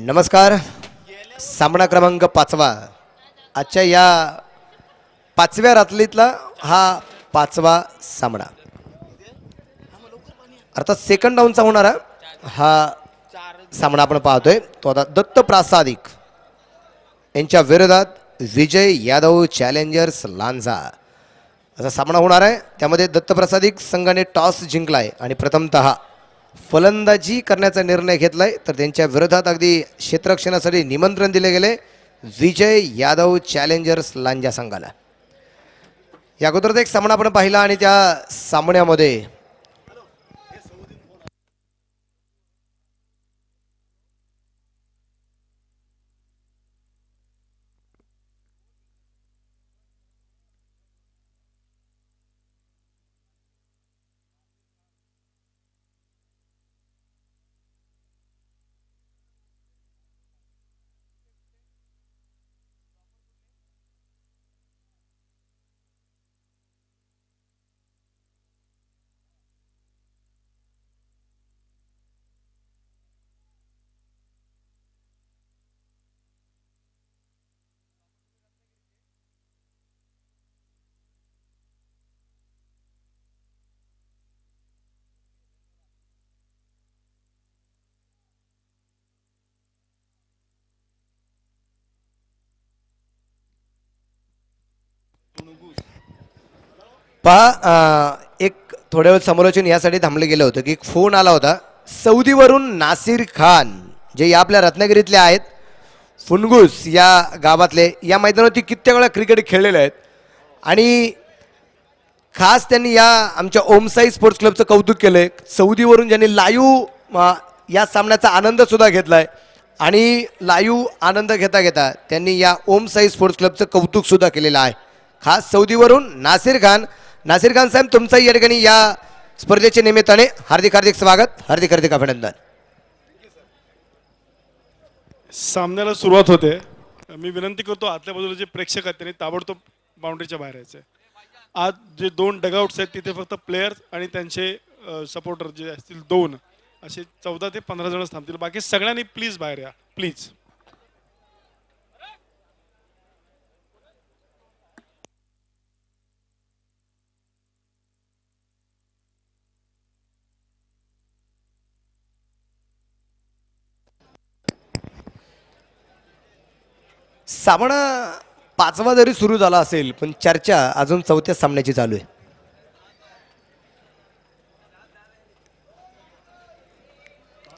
नमस्कार. सामना क्रमांक 5वा. आजच्या या 5व्या रात्रीतला हा 5वा सामना. अर्थात सेकंड डाऊनचा होणारा हा सामना आपण पाहतोय. तो आता दत्त प्रासादिक यांच्या विरोधात विजय यादव चॅलेंजर्स लांजा असा सामना होणार आहे. त्यामध्ये दत्त प्रासादिक संघाने टॉस जिंकलाय आणि प्रथमतः फलंदाजी करण्याचा निर्णय घेतलाय. तर त्यांच्या विरोधात अगदी क्षेत्ररक्षणासाठी निमंत्रण दिले गेले विजय यादव चॅलेंजर्स लांजा संघाला. या अगोदरचा एक सामना आपण पाहिला आणि त्या सामन्यामध्ये पहा एक थोड्या वेळ समालोचन यासाठी थांबलं गेलं होतं की एक फोन आला होता सौदीवरून नासिर खान जे या आपल्या रत्नागिरीतले आहेत. फुनगुस या गावातले या मैदानावरती कित्येक वेळा क्रिकेट खेळलेले आहेत आणि खास त्यांनी या आमच्या ओमसाई स्पोर्ट्स क्लबचं कौतुक केलंय. सौदीवरून ज्यांनी लाईव्ह या सामन्याचा आनंद सुद्धा घेतलाय आणि लाईव्ह आनंद घेता घेता त्यांनी या ओमसाई स्पोर्ट्स क्लबचं कौतुक सुद्धा केलेलं आहे. खास सौदीवरून नासिर खान. नासिर खान साहेब तुमचंही या ठिकाणी या स्पर्धेच्या निमित्ताने हार्दिक हार्दिक स्वागत, हार्दिक हार्दिक अभिनंदन. सामन्याला सुरुवात होते. मी विनंती करतो आतल्या बाजूला जे प्रेक्षक आहेत त्यांनी ताबडतोब बाउंड्रीच्या बाहेर यायचे. आज जे 2 डगआउट्स आहेत तिथे फक्त प्लेयर्स आणि त्यांचे सपोर्टर जे असतील 2 असे 14 ते 15 जण थांबतील. बाकी सगळ्यांनी प्लीज बाहेर या प्लीज. सामना 5वा जरी सुरू झाला असेल पण चर्चा अजून 4थ्या सामन्याची चालू आहे.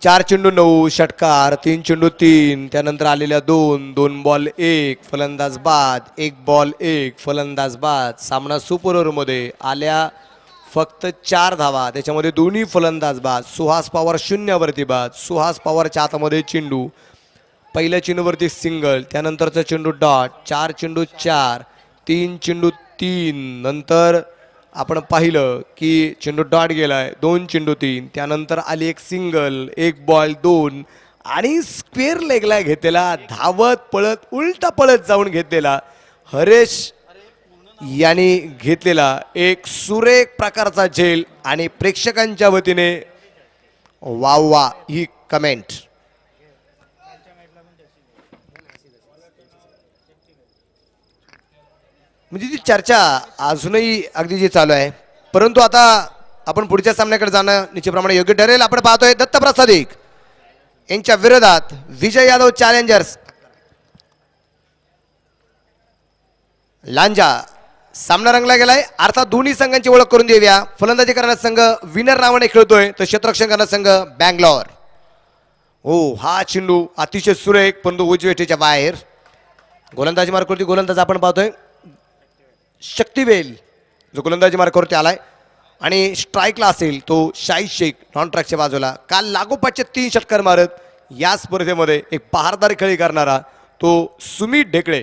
चार चेंडू 9 षटकार, 3 चेंडू 3, त्यानंतर आलेल्या 2 बॉल 1 फलंदाज बाद, 1 बॉल 1 फलंदाज बाद. सामना सुपर ओव्हरमध्ये आल्या फक्त 4 धावा, त्याच्यामध्ये दोन्ही फलंदाज बाद. सुहास पवार 0 वरती बाद. सुहास पवारच्या हातामध्ये चेंडू. पहिल्या चेंडूवरती सिंगल, त्यानंतरचा चेंडू डॉट. 4 चेंडू 4, 3 चेंडू 3. नंतर आपण पाहिलं की चेंडू डॉट गेलाय. 2 चेंडू 3, त्यानंतर आली एक सिंगल, 1 बॉल 2 आणि स्क्वेअर लेगला घेतलेला धावत पळत उलटा पळत जाऊन घेतलेला हरेश यांनी घेतलेला एक सुरेख प्रकारचा झेल आणि प्रेक्षकांच्या वतीने वाह ही कमेंट. म्हणजे ती चर्चा अजूनही अगदी जी चालू आहे. परंतु आता आपण पुढच्या सामन्याकडे जाणं निश्चितप्रमाणे योग्य ठरेल. आपण पाहतोय दत्त प्रासादिक यांच्या विरोधात विजय यादव चॅलेंजर्स लांजा. सामना रंगला गेलाय. अर्थात दोन्ही संघांची ओळख करून देऊया. फलंदाजी करणारा संघ विनर नावाने खेळतोय तर क्षेत्ररक्षण करणारा संघ बँगलोर. हो, हा चेंडू अतिशय सुरेख पण तो उजवेटीच्या बाहेर. गोलंदाजी मार्गावरती गोलंदाज आपण पाहतोय शक्तिवेल जो गोलंदाजी मार्गावरती आलाय आणि स्ट्राईकला असेल तो शाहीद शेख नॉन ट्रॅकच्या बाजूला. काल लागोपाठचे 3 षटकार मारत या स्पर्धेमध्ये एक बहारदार खेळी करणारा तो सुमित ढेकळे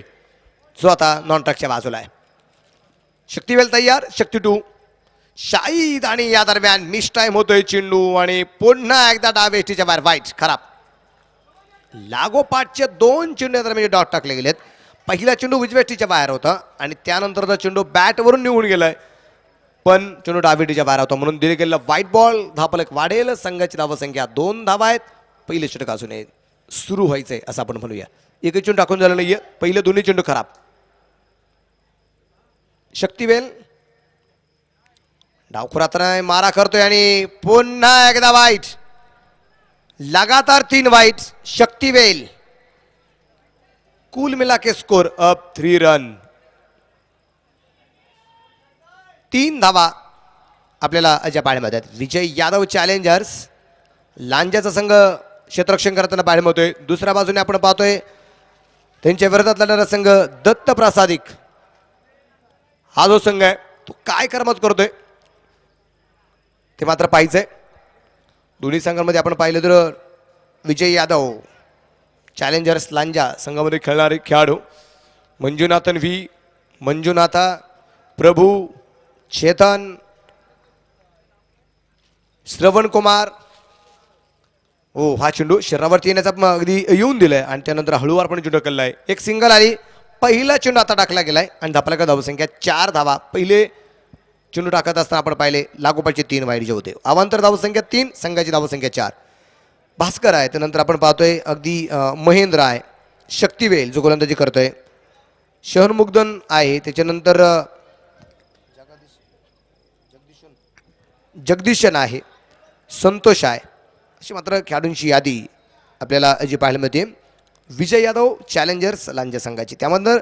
जो आता नॉन ट्रॅकच्या बाजूला आहे. शक्तिवेल तयार. शक्ती 2 शाहीद आणि या दरम्यान मिस टाइम होतोय चेंडू आणि पुन्हा एकदा डावेष्टीच्या बाहेर वाईट खराब. लागोपाठचे 2 चेंडू दरम्यान डॉट टाकले गेलेत. पहिला चेंडू उजव्या बाहेर होता आणि त्यानंतरचा चेंडू बॅटवरून निघून गेलाय पण चेंडू डावीटीच्या बाहेर होता म्हणून दिले गेलेला व्हाईट बॉल. धावफलक वाढेल. संघाची धावसंख्या 2 धावा आहेत. पहिले षटक अजून सुरू व्हायचंय असं आपण म्हणूया. एकही चेंडू टाकून झालं नाहीये. पहिले दोन्ही चेंडू खराब. शक्तिवेल डावखुरात मारा करतोय आणि पुन्हा एकदा वाईट. लगातार 3 वाईट. शक्तिवेल कुल मिला के स्कोर अप 3 रन. 3 धावा आपल्याला अजय पाहायला मिळतात. विजय यादव चॅलेंजर्स लांजाचा संघ क्षेत्ररक्षण करताना पाहायला मिळतोय. दुसऱ्या बाजूने आपण पाहतोय त्यांच्या विरोधात लढणारा संघ दत्त प्रासादिक. हा जो संघ आहे तो काय करमत करतोय ते मात्र पाहिजे. दोन्ही संघांमध्ये आपण पाहिलं तर विजय यादव चॅलेंजर्स लांजा संघामध्ये खेळणारे खेळाडू मंजुनाथन व्ही, मंजुनाथा, प्रभू, चेतन, श्रवण कुमार. हो, हा चेंडू शरीरावरती येण्याचा अगदी येऊन दिलाय आणि त्यानंतर हळूवार पण चेंडू केलाय. एक सिंगल आली. पहिला चेंडू आता टाकला गेलाय आणि धापला धावसंख्या 4 धावा. पहिले चेंडू टाकत असताना आपण पाहिले लागोपाठचे 3 वाईट जे होते. अवांतर धावसंख्या 3, संघाची धावसंख्या 4. भास्कर आहे. त्यानंतर आपण पाहतोय अगदी महेंद्र आहे. शक्तिवेल जो गोलंदाजी करतोय. शहरमुग्धन आहे. त्याच्यानंतर जगदीशन आहे. संतोष आहे. अशी मात्र खेळाडूंची यादी आपल्याला जी पाहायला मिळते. विजय यादव चॅलेंजर्स लांजा संघाची. त्यानंतर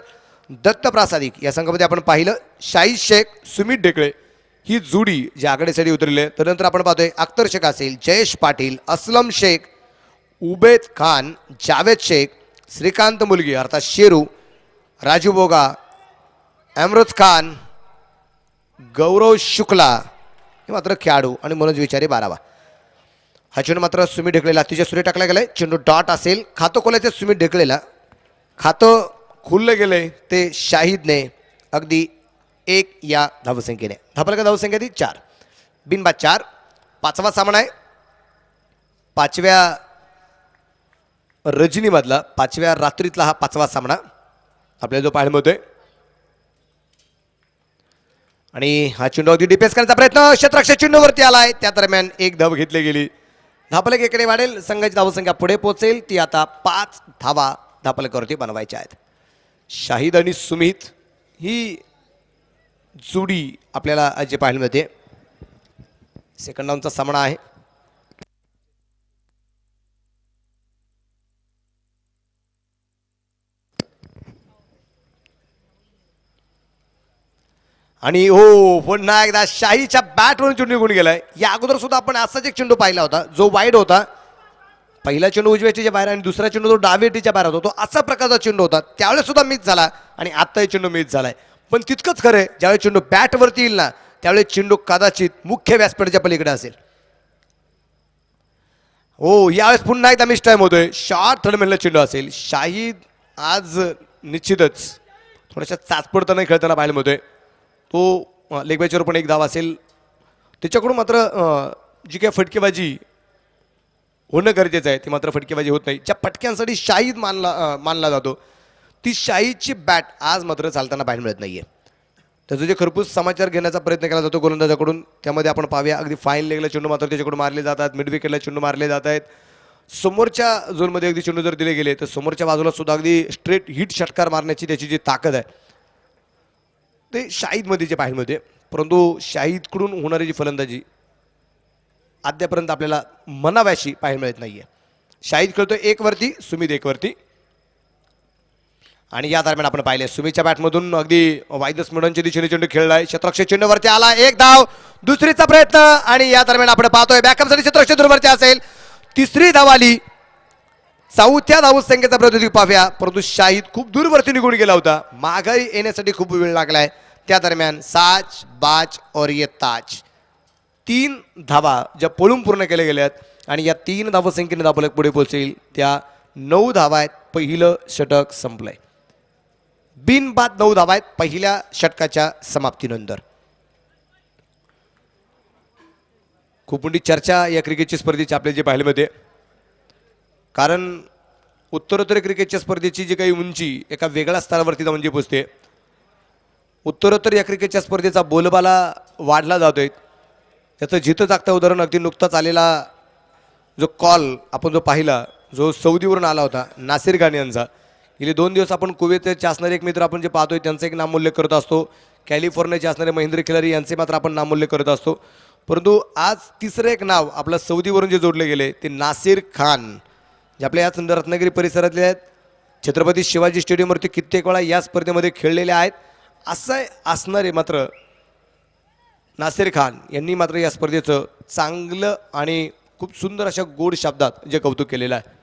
दत्त प्रासादिक या संघामध्ये आपण पाहिलं शाहीद शेख, सुमित ढेकळे ही जोडी जी आघाडीसाठी उतरली आहे. त्यानंतर आपण पाहतोय अख्तर शेख असेल, जयेश पाटील, असलम शेख, उबेद खान, जावेद शेख, श्रीकांत मुलगी अर्थात शेरू, राजू बोगा, अमरोज खान, गौरव शुक्ला हे मात्र खेळाडू आणि मनोज विचारे 12वा. हा चेंडू मात्र सुमित ढेकळेला अतिशय सुरे टाकला गेलाय. चेंडू डॉट असेल. खातं खोलायचं सुमित ढेकळेला. खातं खुललं गेलंय ते शाहिदने अगदी 1 या धावसंख्येने. धापला धावसंख्या ती 4. बिनबाद 4. 5वा सामना आहे. 5व्या रजनीमधला 5व्या रात्रीतला हा 5वा सामना आपल्याला जो पाहायला मिळतोय. आणि हा चेंडू अगदी डिफेन्स करण्याचा प्रयत्न क्षेत्ररक्षक चेंडूवरती आलाय. त्या दरम्यान एक धाव घेतली गेली. धापलक इकडे वाढेल. संघाची धावसंख्या पुढे पोहोचेल. ती आता 5 धावा धापलकावरती बनवायच्या आहेत. शाहिद आणि सुमित ही जोडी आपल्याला आज जे पाहायला मिळते. सेकंड डाऊनचा सामना आहे. आणि हो, पुन्हा एकदा शाहीच्या बॅटवरून चेंडू निघून गेलाय. या अगोदर सुद्धा आपण असाच एक चेंडू पाहिला होता जो वाईड होता. पहिला चेंडू उजव्या टीच्या बाहेर आणि दुसरा चेंडू तो डाव्या टीच्या बाहेर होता. तो असा प्रकारचा चेंडू होता. त्यावेळेस सुद्धा मिस झाला आणि आत्ताही चेंडू मिस झालाय. पण तितकंच खरं आहे ज्यावेळेस चेंडू बॅटवरती येईल ना त्यावेळेस चेंडू कदाचित मुख्य व्यासपीठाच्या पलीकडे असेल. हो, यावेळेस पुन्हा एकदा मिस टाइम होतोय. शॉर्ट थर्ड मॅनला चेंडू असेल. शाहीद आज निश्चितच थोड्याशा चाचपडताना खेळताना पाहायला मिळतोय. तो लेग बॅचवर पण एक धाव असेल. त्याच्याकडून मात्र जी काही फटकेबाजी होणं गरजेचं आहे ती मात्र फटकेबाजी होत नाही. ज्या फटक्यांसाठी शाहीद मानला जातो ती शाहीदची बॅट आज मात्र चालताना पाहायला मिळत नाहीये. त्याचं जे खरपूस समाचार घेण्याचा प्रयत्न केला जातो गोलंदाजाकडून त्यामध्ये आपण पाहूया अगदी फाईन लेगला चेंडू मात्र त्याच्याकडून मारले जातात. मिड विकेटला चेंडू मारले जात आहेत. समोरच्या झोनमध्ये अगदी चेंडू जर दिले गेले तर समोरच्या बाजूला सुद्धा अगदी स्ट्रेट हिट षटकार मारण्याची त्याची जी ताकद आहे ते शाहीदमध्ये जे पाहायला मिळते. परंतु शाहीदकडून होणारी जी फलंदाजी अद्यापर्यंत आपल्याला मनाव्याशी पाहायला मिळत नाहीये. शाहीद खेळतोय 1 वरती, सुमित 1 वरती. आणि या दरम्यान आपण पाहिले सुमितच्या बॅटमधून अगदी वायदस मिडनच्या दिशेने चेंडू खेळलाय. क्षेत्ररक्षक चेंडूवरती आला. 1 धाव. दुसरीचा प्रयत्न आणि या दरम्यान आपण पाहतोय बॅकअपसाठी क्षेत्ररक्षक चेंडूवरती असेल. 3री धाव आली. 4थ्या धावसंख्येचा प्रयत्न पाहूया. परंतु शाहीद खूप दूरवरती निघून गेला होता. माघारी येण्यासाठी खूप वेळ लागलाय. त्या दरम्यान साच बाज और ये ताज 3 धावा ज्या पळून पूर्ण केल्या गेल्यात आणि या 3 धावसंख्येने धावफलक पुढे पोहोचेल. त्या 9 धावा आहेत. पहिलं षटक संपलंय. बिनबाद 9 धावा आहेत पहिल्या षटकाच्या समाप्तीनंतर. खूप मोठी चर्चा या क्रिकेटच्या स्पर्धेची आपल्या जे पाहायला मिळते. कारण उत्तरोत्तर क्रिकेटच्या स्पर्धेची जी काही उंची एका वेगळ्या स्तरावरती जाऊन जी पोचते. उत्तरोत्तर या क्रिकेटच्या स्पर्धेचा बोलबाला वाढला जातोय. त्याचं जिथं जागतं उदाहरण अगदी नुकताच आलेला जो कॉल आपण जो पाहिला जो सौदीवरून आला होता नासिर खान यांचा. गेले 2 दिवस आपण कुवेतचे असणारे एक मित्र आपण जे पाहतोय त्यांचा एक नामोल्लेख करत असतो. कॅलिफोर्नियाचे असणारे महेंद्र खिलारी यांचे मात्र आपण नामोल्लेख करत असतो. परंतु आज तिसरं एक नाव आपलं सौदीवरून जे जोडले गेले ते नासिर खान, जे आपल्या याच रत्नागिरी परिसरातले आहेत. छत्रपती शिवाजी स्टेडियमवरती कित्येक वेळा या स्पर्धेमध्ये खेळलेले आहेत. असं असणारे मात्र नासिर खान यांनी मात्र या स्पर्धेचं चांगलं आणि खूप सुंदर अशा गोड शब्दात जे कौतुक केलेलं आहे.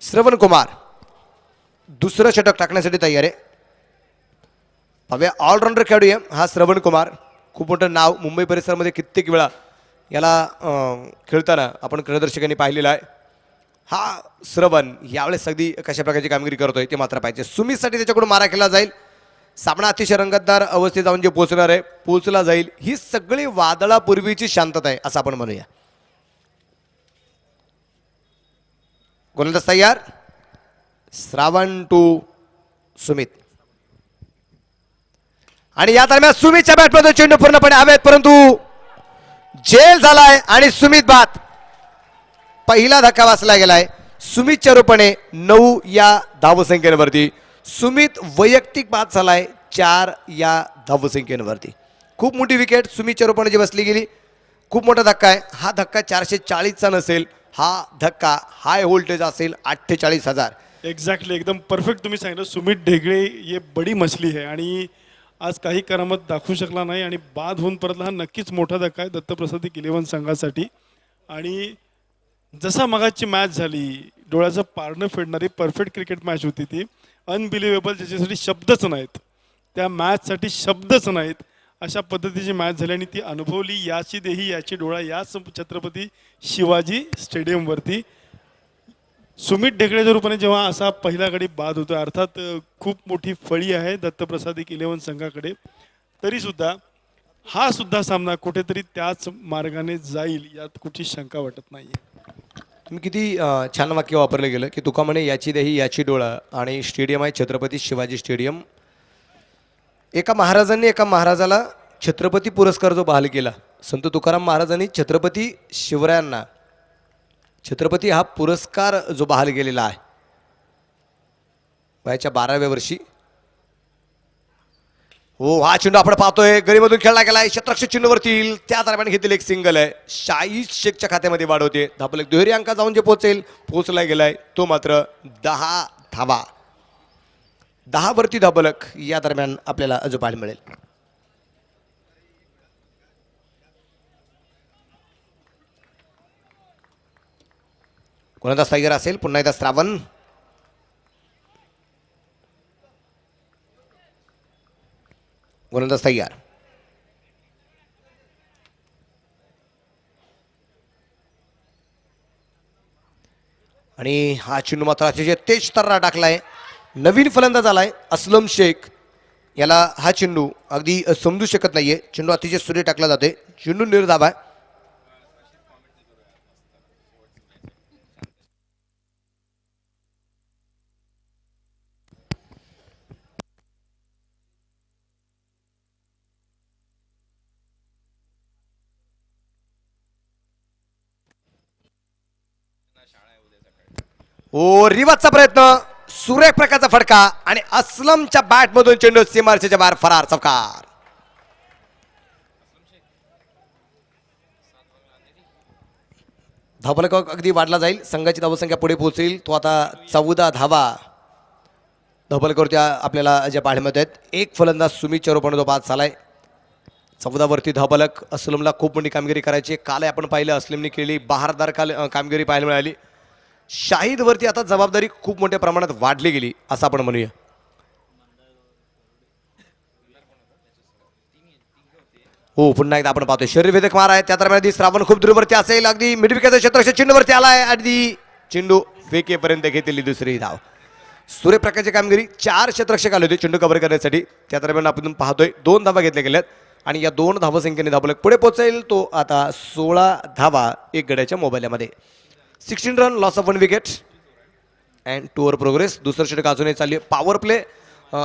श्रवण कुमार दुसरं षटक टाकण्यासाठी तयार आहे. पाहूया ऑलराऊंडर खेळाडू आहे हा श्रवण कुमार. खूप मोठं नाव मुंबई परिसरामध्ये कित्येक वेळा याला खेळताना आपण क्रीडदर्शकांनी पाहिलेला आहे. हा श्रवण यावेळेस अगदी कशा प्रकारची कामगिरी करतोय ते मात्र पाहिजे. सुमितसाठी त्याच्याकडून मारा केला जाईल. सामना अतिशय रंगतदार अवस्थेत जाऊन जे पोहोचणार आहे पोहोचला जाईल. ही सगळी वादळापूर्वीची शांतता आहे असं आपण म्हणूया. गोलंदाज तयार. श्रावण टू सुमित आणि या दरम्यान सुमितच्या बॅटमध्ये चेंडू पूर्णपणे हवेत परंतु जेल झालाय आणि सुमित बाद. पहिला धक्का वाचला गेलाय सुमितच्या रूपाने 9 या धावसंख्येवरती. सुमित वैयक्तिक बाद झालाय 4 या धावसंख्येवरती. खूप मोठी विकेट सुमितच्या रूपाने जी बसली गेली. खूप मोठा धक्का आहे हा. धक्का 440चा नसेल, हा धक्का हाय व्होल्टेज असेल 48,000. एक्झॅक्टली एकदम परफेक्ट तुम्ही सांगितलं. सुमित ढेगळे ये बडी मछली है आणि आज काही करामत दाखवू शकला नाही आणि बाद होऊन परतला. हा नक्कीच मोठा धक्का आहे दत्तप्रसाद 11 संघासाठी. आणि जसा मगाची मॅच झाली डोळ्याचं पारणं फेडणारी परफेक्ट क्रिकेट मॅच होती ती. अनबिलिव्हेबल, ज्याच्यासाठी शब्दच नाहीत, त्या मॅचसाठी शब्दच नाहीत अशा पद्धतीची मॅच झाली आणि ती अनुभवली याची देही याची डोळा याच छत्रपती शिवाजी स्टेडियमवरती. सुमित ढेकळेच्या रूपाने जेव्हा असा पहिला गडी बाद होतो, अर्थात खूप मोठी फळी आहे दत्तप्रसाद 11 संघाकडे, तरीसुद्धा हा सुद्धा सामना कुठेतरी त्याच मार्गाने जाईल यात कुठची शंका वाटत नाही. तुम्ही किती छान वाक्य वापरलं गेलं की तुका म्हणे याची देही याची डोळा आणि स्टेडियम आहे छत्रपती शिवाजी स्टेडियम. एका महाराजांनी एका महाराजाला छत्रपती पुरस्कार जो बहाल केला, संत तुकाराम महाराजांनी छत्रपती शिवरायांना छत्रपती हा पुरस्कार जो बहाल केलेला आहे वयाच्या 12व्या वर्षी. हो, हा चेंडू आपण पाहतोय गरीमधून खेळला गेलाय शतरक्षक चेंडूवरती. त्या दरम्यान घेतलेलं एक सिंगल आहे. शाहीद शेखच्या खात्यामध्ये वाढवते. धापलक दुहेरी अंका जाऊन जे पोहोचला गेलाय तो मात्र 10 धावा. 10 वरती धाबलक या दरम्यान आपल्याला अजून पाहायला मिळेल. गोलंदाज तयार असेल. पुन्हा एकदा श्रावण. गोलंदाज तयार. आणि हा चेंडू मात्र अतिशय तेज तर्रा टाकलाय. नवीन फलंदाज आलाय असलम शेख. याला हा चेंडू अगदी समजू शकत नाहीये. चेंडू अतिशय सूर्य टाकला जाते. चेंडू निर्धाव आहे. ओ रिवाजचा प्रयत्न, सुरेख प्रकारचा फटका आणि असलमच्या बॅट मधून चेंडू सीमारेषेच्या बाहेर फरार. चौकार. धावफलक अगदी वाढला जाईल. संघाची धावसंख्या पुढे पोहोचेल. तो आता 14 धावा धावफलकावरती आपल्याला ज्या पाहायला आहेत. एक फलंदाज सुमितच्या रूपाने तो बाद झालाय. 14 वरती धावफलक. असलमला खूप मोठी कामगिरी करायची. काल आपण पाहिलं असलमने केली बहारदार कामगिरी पाहायला मिळाली. शाहीद वरती आता जबाबदारी खूप मोठ्या प्रमाणात वाढली गेली असं आपण म्हणूया. हो, पुन्हा एकदा आपण पाहतोय शरीरवेदक मार आहे. त्या दरम्यान श्रावण खूप दूरवरती असेल. अगदी मिडविकेटच्या क्षेत्राच्या चेंडूवरती आलाय. अगदी चेंडू फेकेपर्यंत घेतलेली दुसरी धाव. सूर्यप्रकाशची कामगिरी. 4 क्षेत्ररक्षक आले होते चेंडू कव्हर करण्यासाठी. त्या दरम्यान आपण पाहतोय 2 धावा घेतल्या गेल्यात आणि या 2 धावसंख्येने धावफलक पुढे पोहोचेल. तो आता 16 धावा 1 गड्याच्या मोबाईलमध्ये. 16 run, loss of 1 wicket and 2 over progress. दुसरं षटक अजूनही चालू आहे. पॉवर प्ले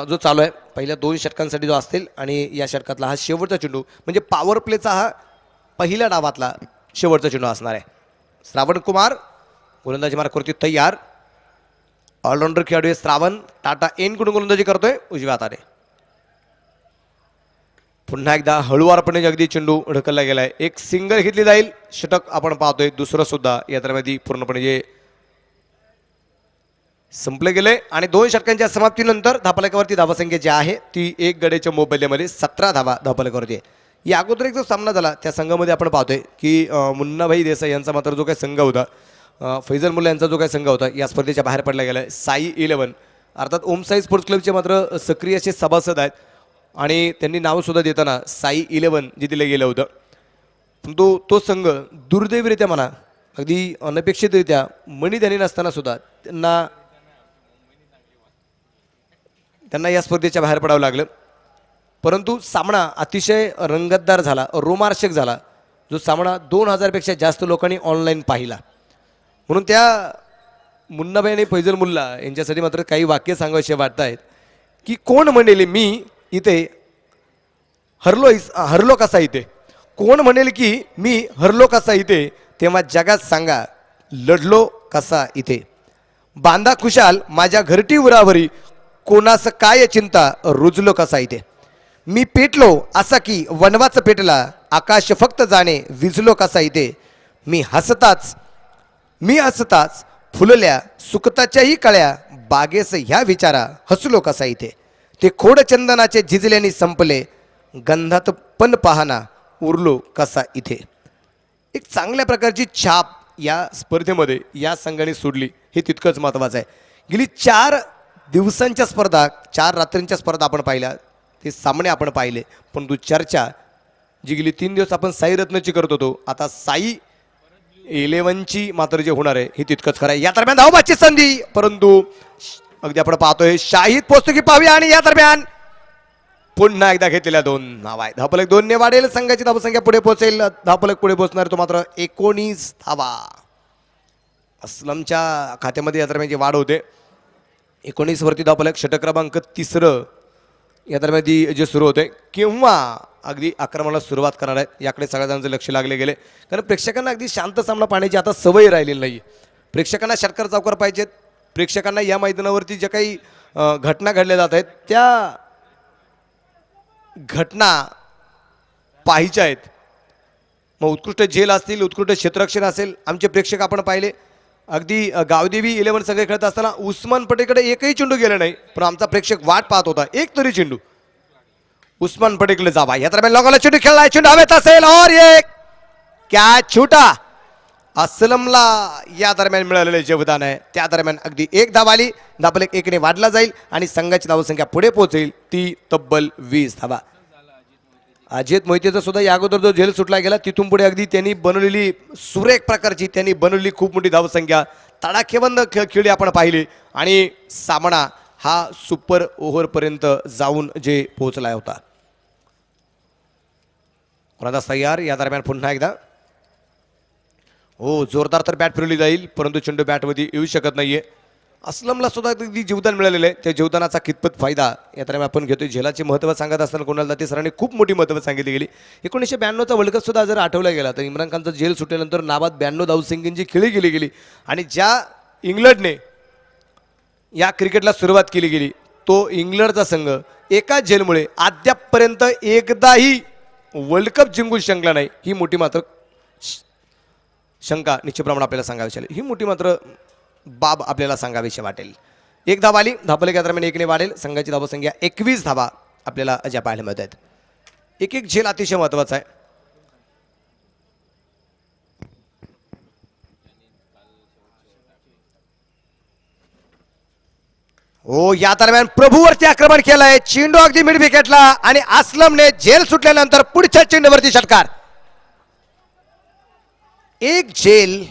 जो चालू आहे पहिल्या 2 षटकांसाठी जो असतील आणि या षटकातला हा शेवटचा चेंडू म्हणजे पॉवर प्लेचा हा पहिल्या डावातला शेवटचा चेंडू असणार आहे. श्रावण कुमार गोलंदाजी मार्कवरती तयार. ऑलराऊंडर खेळाडू आहे श्रावण. टाटा एन कडून गोलंदाजी करतोय उजव्या हाताने. पुन्हा एकदा हळुवारपणे अगदी चेंडू ढकलला गेलाय. एक सिंगल घेतली जाईल. षटक आपण पाहतोय दुसरं सुद्धा या दरम्यान पूर्णपणे जे संपले गेले आणि 2 षटकांच्या समाप्तीनंतर धापलकावरती धावसंख्या जी आहे ती 1 गडेच्या मोबदल्यामध्ये 17 धावा धापलकावरती आहे. या अगोदर एक जो सामना झाला त्या संघामध्ये आपण पाहतोय की मुन्नाभाई देसाई यांचा मात्र जो काही संघ होता, फैजल मुल्ला यांचा जो काही संघ होता या स्पर्धेच्या बाहेर पडला गेला आहे. साई 11 अर्थात ओम साई स्पोर्ट्स क्लबचे मात्र सक्रिय असे सभासद आहेत आणि त्यांनी नावसुद्धा देताना साई 11 जे दिलं गेलं होतं. परंतु तो संघ दुर्दैवरित्या म्हणा अगदी अनपेक्षितरित्या मणी त्यांनी नसताना सुद्धा त्यांना या स्पर्धेच्या बाहेर पडावं लागलं. परंतु सामना अतिशय रंगतदार झाला, रोमांचक झाला. जो सामना 2000 पेक्षा जास्त लोकांनी ऑनलाईन पाहिला. म्हणून त्या मुन्नाभाई आणि फैजल मुल्ला यांच्यासाठी मात्र काही वाक्य सांगायचे वाटत आहेत की कोण म्हणेल मी इथे हरलो कसा इथे, कोण म्हणेल की मी हरलो कसा इथे, तेव्हा जगात सांगा लढलो कसा इथे. बांधा खुशाल माझ्या घरटी उरावरी, कोणास काय चिंता रुजलो कसा इथे. मी पेटलो असा की वनवाच पेटला, आकाश फक्त जाणे विझलो कसा इथे. मी हसताच फुलल्या सुकताच्याही कळ्या, बागेस ह्या विचारा हसलो कसा इथे. ते खोड चंदनाचे झिजल्याने संपले, गंधात पण पाहना उरलो कसा इथे. एक चांगल्या प्रकारची छाप या स्पर्धेमध्ये या संघाने सोडली हे तितकंच महत्त्वाचं आहे. गेली 4 दिवसांच्या स्पर्धा, 4 रात्रींच्या स्पर्धा आपण पाहिल्या, ते सामने आपण पाहिले. परंतु चर्चा जी गेली 3 दिवस आपण साई रत्नची करत होतो, आता साई 11ची मात्र जे होणार आहे हे तितकंच खरं आहे. या दरम्यान धावबाची संधी, परंतु अगदी आपण पाहतोय शाहीद पोचतो की पाहूया. आणि या दरम्यान पुन्हा एकदा घेतलेल्या 2 धावा आहेत. धावफलक 2 ने वाढेल, संघाची धावसंख्या पुढे पोहोचेल. धावफलक पुढे पोहोचणार तो मात्र 19 धावा. असलमच्या खात्यामध्ये या दरम्यान जी वाढ होते 19 वरती धावफलक. षटक क्रमांक 3 या दरम्यान जे सुरू होते किंवा अगदी आक्रमणाला सुरुवात करणार आहेत याकडे सगळ्यांचं लक्ष लागले गेले. कारण प्रेक्षकांना अगदी शांत सामना पाहण्याची आता सवय राहिलेली नाही. प्रेक्षकांना षटकार चौकार पाहिजेत. प्रेक्षकांना या मैदानावरती ज्या काही घटना घडल्या जात आहेत त्या घटना पाहायच्या आहेत. मग उत्कृष्ट झेल असतील, उत्कृष्ट क्षेत्ररक्षण असेल, आमचे प्रेक्षक आपण पाहिले. अगदी गावदेवी 11 सगळे खेळत असताना उस्मान पटेकडे एकही चेंडू गेला नाही, पण आमचा प्रेक्षक वाट पाहत होता एक तरी चेंडू उस्मान पटेकडे जावा. या दरम्यान लोकांना चेंडू खेळलाय, चेंडू हवेत असेल और एक कॅच छुटा. असलमला या दरम्यान मिळालेले योगदान आहे. त्या दरम्यान अगदी 1 धाव आली. धावफलक 1 ने वाढला जाईल आणि संघाची धावसंख्या पुढे पोहोचेल ती तब्बल 20 धावा. अजित मोहितेचा सुद्धा या अगोदर जो झेल सुटला गेला तिथून पुढे अगदी त्यांनी बनवलेली सुरेख प्रकारची त्यांनी बनवलेली खूप मोठी धावसंख्या तडाखेबंद खेळी आपण पाहिली आणि सामना हा सुपर ओव्हरपर्यंत जाऊन जे पोहोचला होता. कोणाचा तयार. या दरम्यान पुन्हा एकदा जोरदार तर बॅट फिरवली जाईल, परंतु चेंडू बॅटमध्ये येऊ शकत नाहीये. असलमला सुद्धा अगदी जीवदान मिळालेलं आहे. त्या जीवदानाचा कितपत फायदा या दरम्यान आपण घेतोय. झेलाचे महत्त्व सांगत असताना कोणाला दाते सरांनी खूप मोठी महत्त्व सांगितली गेली. 1992चा वर्ल्ड कप सुद्धा जर आठवला गेला तर इम्रान खानचा झेल सुटल्यानंतर नाबाद 92 धावसंख्येची खेळी गेली आणि ज्या इंग्लंडने या क्रिकेटला सुरुवात केली गेली तो इंग्लंडचा संघ एका झेलमुळे अद्यापपर्यंत एकदाही वर्ल्ड कप जिंकून शकला नाही. ही मोठी मात्र शंका निश्चितप्रमाणे आपल्याला सांगावी लागेल. ही मोठी मात्र बाब आपल्याला सांगावीशी वाटेल. 1 धाव आली. धावफलक या दरम्यान 1 ने वाढेल. संघाची धावसंख्या 21 धावा आपल्याला ज्या पाहायला मिळत आहेत. एक झेल अतिशय महत्त्वाचा आहे. या दरम्यान प्रभूवरती आक्रमण केलंय. चेंडू अगदी मिड विकेटला आणि असलमने झेल सुटल्यानंतर पुढच्या चेंडूवरती षटकार. 1 झेल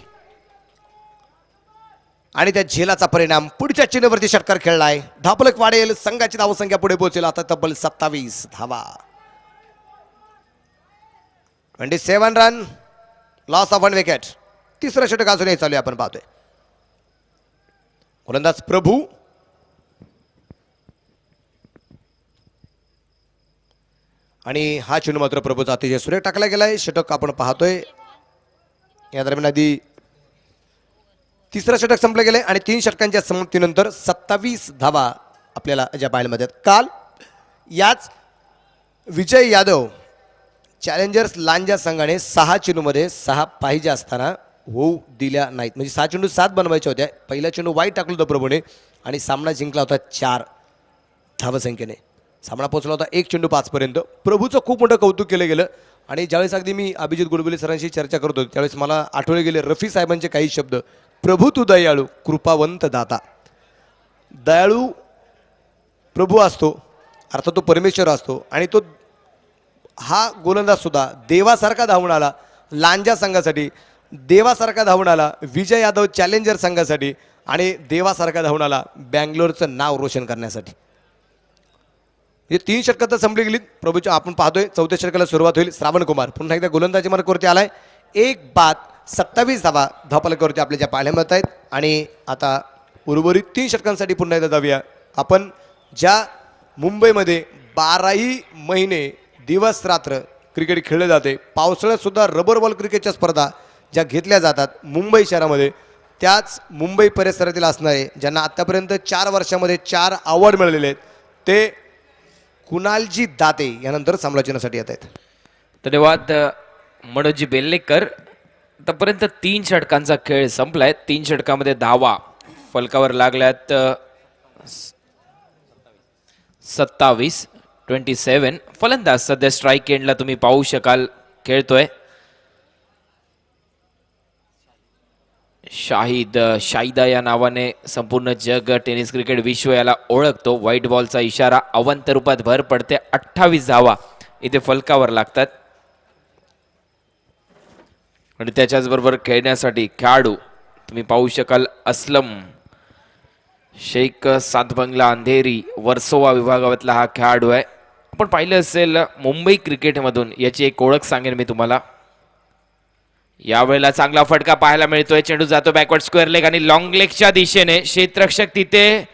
आणि त्या झेलाचा परिणाम पुढच्या चेंडूवरती षटकार खेळलाय. धावफलक वाढेल. संघाची धावसंख्या पुढे पोहोचेल आता तब्बल 27 धावा. 27 रन, लॉस ऑफ 1 विकेट. तिसरं षटक अजूनही चालू आहे आपण पाहतोय. गोलंदाज प्रभू आणि हा चेंडू मात्र प्रभूचा अतिशय सुरेख टाकला गेलाय. षटक आपण पाहतोय. या दरम्यान आधी तिसरं षटक संपलं गेलंय आणि 3 षटकांच्या समाप्तीनंतर 27 धावा आपल्याला ज्या पाहायला मिळतात. काल याच विजय यादव चॅलेंजर्स लांजा संघाने 6 चेंडूमध्ये 6 पाहिजे असताना होऊ दिल्या नाहीत. म्हणजे 6 चेंडू 7 बनवायचे होत्या. पहिला चेंडू वाईट टाकलं होतं प्रभूने आणि सामना जिंकला होता 4 धावसंख्येने. सामना पोहोचला होता 1 चेंडू 5 पर्यंत. प्रभूचं खूप मोठं कौतुक केलं गेलं आणि ज्यावेळेस अगदी मी अभिजित गुडबुले सरांशी चर्चा करत होतो त्यावेळेस मला आठवले गेले रफी साहेबांचे काही शब्द. प्रभू तू दयाळू कृपावंत दाता. दयाळू प्रभू असतो, अर्थात तो परमेश्वर असतो आणि तो हा गोलंदाज सुद्धा देवासारखा धावून आला लांजा संघासाठी, देवासारखा धावून आला विजय यादव चॅलेंजर संघासाठी आणि देवासारखा धावून आला बँगलोरचं नाव रोशन करण्यासाठी. हे 3 षटकं तर संपली गेलीत. प्रभूच्या आपण पाहतोय 4थ्या षटकाला सुरुवात होईल. श्रावण कुमार पुन्हा एकदा गोलंदाजी मार्कवरती आलाय. 1 बाद 27 धावा धावफलकावरती आपल्या ज्या पाहायला मिळत आहेत. आणि आता उर्वरित 3 षटकांसाठी पुन्हा एकदा जाऊया आपण. ज्या मुंबईमध्ये 12ही महिने दिवस रात्र क्रिकेट खेळले जाते, पावसाळ्यात सुद्धा रबर बॉल क्रिकेटच्या स्पर्धा ज्या घेतल्या जातात मुंबई शहरामध्ये, त्याच मुंबई परिसरातील असणारे ज्यांना आत्तापर्यंत 4 वर्षामध्ये 4 अवॉर्ड मिळालेले आहेत ते कुणालजी दाते यानंतर समालोचनासाठी येत आहेत. धन्यवाद मनोजी बेल्लेकर. आतापर्यंत 3 षटकांचा खेळ संपलाय. 3 षटकामध्ये धावा फलकावर लागल्यात 27. फलंदाज सध्या स्ट्राईक एंडला तुम्ही पाहू शकाल खेळतोय शाहिदा या नावाने संपूर्ण जग टेनिस क्रिकेट विश्व याला ओळखतो. व्हाईट बॉलचा इशारा अवंत रूपात भर पडते. 28 धावा इथे फलकावर लागतात आणि त्याच्याच बरोबर खेळण्यासाठी खेळाडू तुम्ही पाहू शकाल असलम शेख, सातबंगला अंधेरी वर्सोवा विभागातला हा खेळाडू आहे. आपण पाहिलं असेल मुंबई क्रिकेटमधून याची एक ओळख सांगेन मी तुम्हाला. यावेळेला चांगला फटका पाहायला मिळतोय. चेंडू जातो बॅकवर्ड स्क्वेअर लेग आणि लॉंग लेगच्या दिशेने. क्षेत्ररक्षक तिथे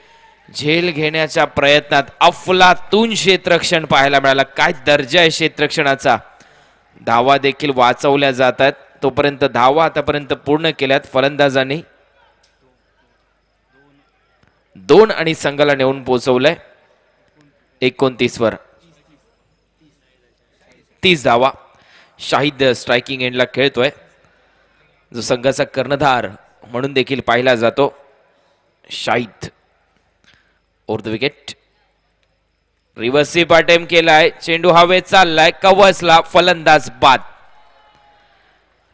झेल घेण्याच्या प्रयत्नात अफलातून क्षेत्ररक्षण पाहायला मिळालं. काय दर्जा आहे क्षेत्ररक्षणाचा. धावा देखील वाचवल्या जातात. तोपर्यंत धावा आतापर्यंत पूर्ण केल्यात फलंदाजांनी 2 आणि संघाला नेऊन पोहोचवलंय 29 वर. 30 धावा. शाहिद स्ट्रायकिंग एंडला खेळतोय जो संघाचा कर्णधार म्हणून देखील पाहिला जातो. Shahid over the wicket. Reverse sweep attempt केलाय. चेंडू हवेत चाललाय. कवचला. फलंदाज बाद.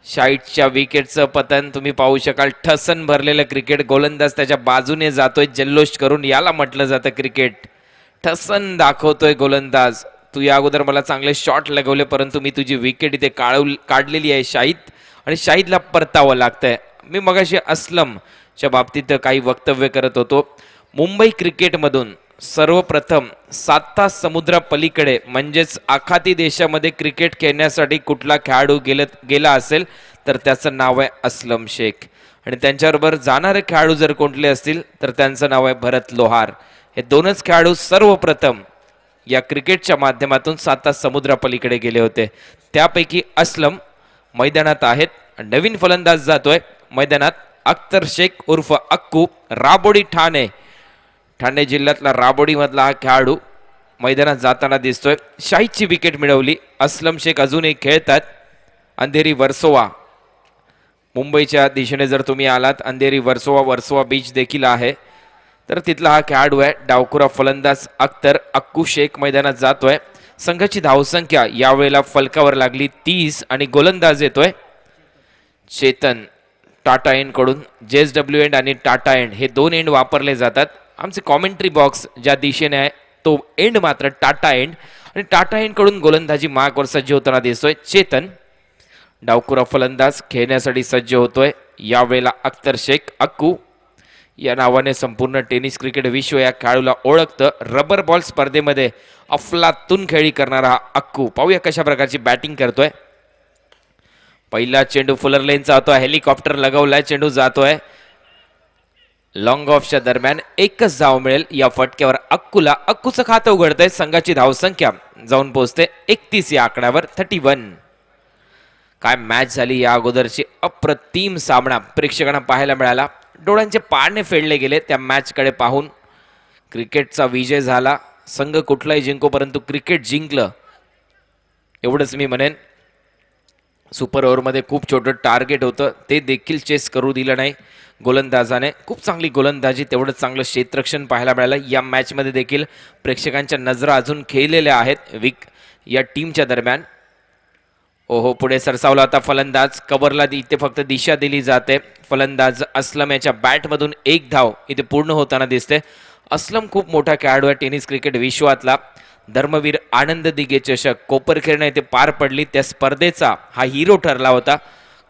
शाहिदच्या विकेटचं पतन तुम्ही पाहू शकाल. ठसन भरलेलं क्रिकेट. गोलंदाज त्याच्या बाजूने जातोय जल्लोष करून. याला म्हटलं जातं क्रिकेट. ठसन दाखवतोय गोलंदाज. तू या अगोदर मला चांगले शॉट लगवले परंतु मी तुझी विकेट इथे काढलेली आहे शाहिद आणि शाहिदला परतावं लागतंय. मी मगाशी असलमच्या बाबतीत काही वक्तव्य करत होतो. मुंबई क्रिकेटमधून सर्वप्रथम 7 तास समुद्रा पलीकडे म्हणजेच आखाती देशामध्ये क्रिकेट खेळण्यासाठी कुठला खेळाडू गेला असेल तर त्याचं नाव आहे असलम शेख आणि त्यांच्याबरोबर जाणारे खेळाडू जर कोणते असतील तर त्यांचं नाव आहे भरत लोहार. हे 2च खेळाडू सर्वप्रथम या क्रिकेटच्या माध्यमातून 7 तास समुद्रापलीकडे गेले होते. त्यापैकी असलम मैदानात आहेत. नवीन फलंदाज जातोय मैदानात अख्तर शेख उर्फ अक्कू. राबोडी ठाणे जिल्ह्यातला राबोडी मधला हा खेळाडू मैदानात जाताना दिसतोय. शाहिदची विकेट मिळवली. असलम शेख अजूनही खेळतात. अंधेरी वर्सोवा मुंबईच्या दिशेने जर तुम्ही आलात अंधेरी वर्सोवा बीच देखील आहे तर तिथला हा खेळाडू आहे. डावखुरा फलंदाज अख्तर अक्कू शेख मैदानात जातोय. संघाची धावसंख्या यावेळेला फलकावर लागली 30 आणि गोलंदाज येतोय चेतन. टाटा एंड कडून JSW एंड आणि टाटा एंड हे 2 एंड वापरले जातात. आमचे कॉमेंट्री बॉक्स ज्या दिशेने आहे तो एंड मात्र टाटा एंड आणि टाटा एंड कडून गोलंदाजी मार्कवर सज्ज होताना दिसतोय चेतन. डावखुरा फलंदाज खेळण्यासाठी सज्ज होतोय यावेळेला अख्तर शेख अक्कू या नावाने संपूर्ण टेनिस क्रिकेट विश्व या खेळाडूला ओळखतं. रबर बॉल स्पर्धेमध्ये अफलातून खेळी करणारा हा अक्कू. पाहूया कशा प्रकारची बॅटिंग करतोय. पहिला चेंडू फुलर लेनचा होता. हेलिकॉप्टर लगवलाय. चेंडू जातोय लॉंग ऑफच्या दरम्यान एकच धाव मिळेल या फटक्यावर अक्कूला. अक्कूचं खातं उघडतंय. संघाची धावसंख्या जाऊन पोहोचते 31 या आकड्यावर 31. काय मॅच झाली या अगोदरची. अप्रतिम सामना प्रेक्षकांना पाहायला मिळाला. डोळ्यांचे पारणे फेडले गेले त्या मॅचकडे पाहून. क्रिकेटचा विजय झाला. संघ कुठलाही जिंको परंतु क्रिकेट जिंकलं एवढंच मी म्हणेन. सुपर ओव्हरमध्ये खूप छोटं टार्गेट होतं ते देखील चेस करू दिलं नाही गोलंदाजाने. खूप चांगली गोलंदाजी तेवढंच चांगलं क्षेत्ररक्षण पाहायला मिळालं. या मॅचमध्ये देखील प्रेक्षकांच्या नजरा अजून खेळलेल्या आहेत या टीमच्या दरम्यान. ओहो पुढे सरसावला होता फलंदाज. कव्हरला इथे फक्त दिशा दिली जाते. फलंदाज असलम याच्या बॅटमधून एक धाव इथे पूर्ण होताना दिसते. असलम खूप मोठा खेळाडू आहे टेनिस क्रिकेट विश्वातला. धर्मवीर आनंद दिघे चषक कोपरखेरणं येथे पार पडली. त्या स्पर्धेचा हा हिरो ठरला होता.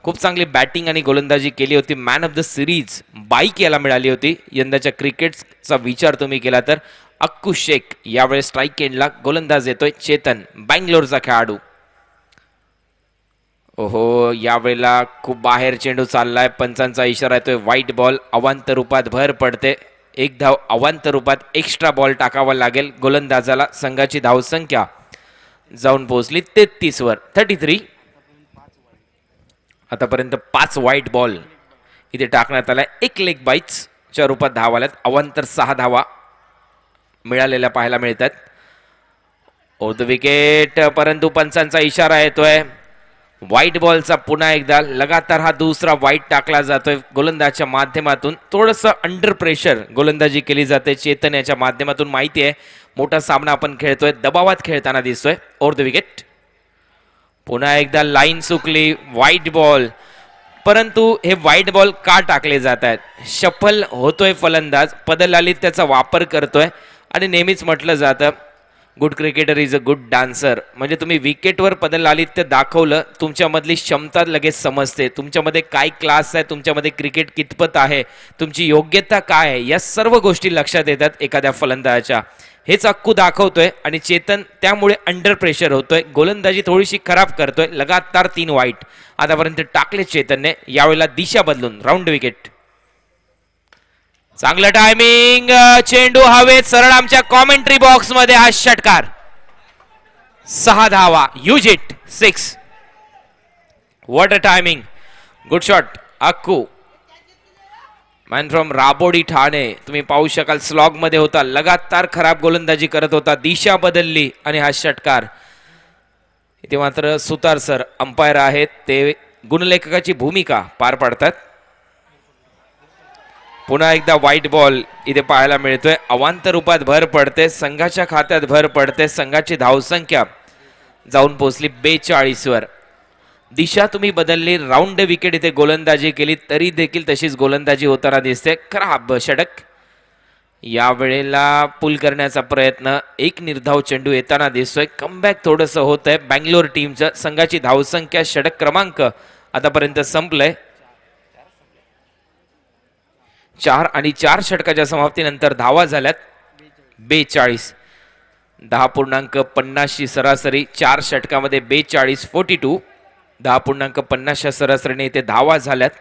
खूप चांगली बॅटिंग आणि गोलंदाजी केली होती. Man of the series bike याला मिळाली होती. यंदाच्या क्रिकेटचा विचार तुम्ही केला तर अक्कू शेख यावेळेस स्ट्राईक एंडला. गोलंदाज येतोय चेतन बँगलोरचा खेळाडू. ओहो यावेळेला खूप बाहेर चेंडू चाललाय. पंचांचा इशारा येतोय व्हाईट बॉल. अवांतर रूपात भर पडते. एक धाव अवांतर रूपात एक्स्ट्रा बॉल टाकावा लागेल गोलंदाजाला. संघाची धावसंख्या जाऊन पोहोचली 33 वर 33. आतापर्यंत 5 व्हाईट बॉल इथे टाकण्यात आलाय. एक लेग बाईट्सच्या रूपात धावा आल्यात. अवांतर 6 धावा मिळालेल्या पाहायला मिळतात. ओव्हर द विकेट परंतु पंचांचा इशारा येतोय. व्हाईट बॉलचा पुन्हा एकदा लगातार हा दुसरा व्हाईट टाकला जातोय गोलंदाजच्या माध्यमातून. थोडंसं अंडर प्रेशर गोलंदाजी केली जाते चेतन याच्या माध्यमातून. माहिती आहे मोठा सामना आपण खेळतोय. दबावात खेळताना दिसतोय. ओव्हर द विकेट पुन्हा एकदा लाईन चुकली. व्हाईट बॉल परंतु हे व्हाईट बॉल का टाकले जात आहेत. शफल होतोय फलंदाज. पदलालीत त्याचा वापर करतोय आणि नेहमीच म्हटलं जातं good cricketer is a good dancer. म्हणजे तुम्ही विकेटवर पदलालित्य दाखवलं तुमच्यामधली क्षमता लगेच समजते. तुमच्यामध्ये काय क्लास आहे. तुमच्यामध्ये क्रिकेट कितपत आहे. तुमची योग्यता काय आहे. या सर्व गोष्टी लक्षात येतात एखाद्या फलंदाजाच्या. हेच अक्कू दाखवतोय आणि चेतन त्यामुळे अंडर प्रेशर होतोय. गोलंदाजी थोडीशी खराब करतोय. लगातार 3 वाईट आतापर्यंत टाकले चेतनने. यावेळेला दिशा बदलून राऊंड विकेट. चांगलं टायमिंग. चेंडू हवेत सरळ आमच्या कॉमेंट्री बॉक्स मध्ये. हा षटकार 6 धावा. Use it 6. What a timing. Good shot Akku. Man from Rabodi Thane. तुम्ही पाहू शकाल स्लॉग मध्ये होता. लगातार खराब गोलंदाजी करत होता. दिशा बदलली आणि हा षटकार. इथे मात्र सुतार सर अंपायर आहेत. ते गुणलेखकाची भूमिका पार पाडतात. पुन्हा एकदा व्हाईट बॉल इथे पाहायला मिळतोय. अवांतर रूपात भर पडते. संघाच्या खात्यात भर पडते. संघाची धावसंख्या जाऊन पोहोचली 42 वर. दिशा तुम्ही बदलली. राऊंड विकेट इथे गोलंदाजी केली तरी देखील तशीच गोलंदाजी होताना दिसते. खराब षटक. यावेळेला पुल करण्याचा प्रयत्न. एक निर्धाव चेंडू येताना दिसतोय. कमबॅक थोडंसं होत आहे बँगलोर टीमचं. संघाची धावसंख्या षटक क्रमांक आतापर्यंत संपलंय. 4 आणि 4 षटकाच्या समाप्तीनंतर धावा झाल्यात 42. 10.50 ची सरासरी. 4 षटकामध्ये 42 42. 10.50 सरासरीने इथे धावा झाल्यात.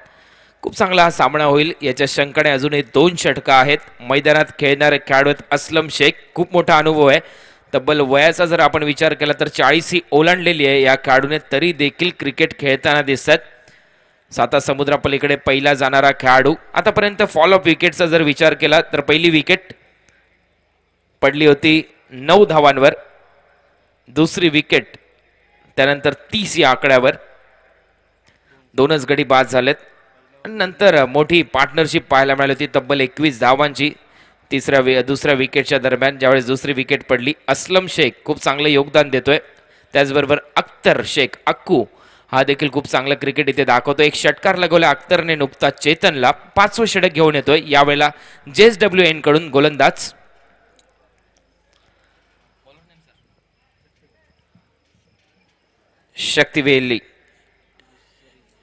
खूप चांगला हा सामना होईल याच्या शंकाने. अजूनही 2 षटकं आहेत. मैदानात खेळणारे खेळाडू आहेत अस्लम शेख. खूप मोठा अनुभव आहे. तब्बल वयाचा जर आपण विचार केला तर 40 ही ओलांडलेली आहे या खेळाडूने. तरी देखील क्रिकेट खेळताना दिसतात. साता समुद्रापलीकडे पहिला जाणारा खेळाडू. आतापर्यंत फॉल ऑफ विकेटचा जर विचार केला तर पहिली विकेट पडली होती 9 धावांवर. दुसरी विकेट त्यानंतर 30 या आकड्यावर. 2च गडी बाद झालेत. आणि नंतर मोठी पार्टनरशिप पाहायला मिळाली होती तब्बल 21 धावांची दुसऱ्या विकेटच्या दरम्यान. ज्यावेळेस दुसरी विकेट पडली. असलम शेख खूप चांगलं योगदान देतोय. त्याचबरोबर अख्तर शेख अक्कू हा देखील खूप चांगलं क्रिकेट इथे दाखवतो. एक षटकार लगवला अख्तरने नुकता चेतनला. 5वं षटक घेऊन येतोय. यावेळेला JSWN कडून गोलंदाज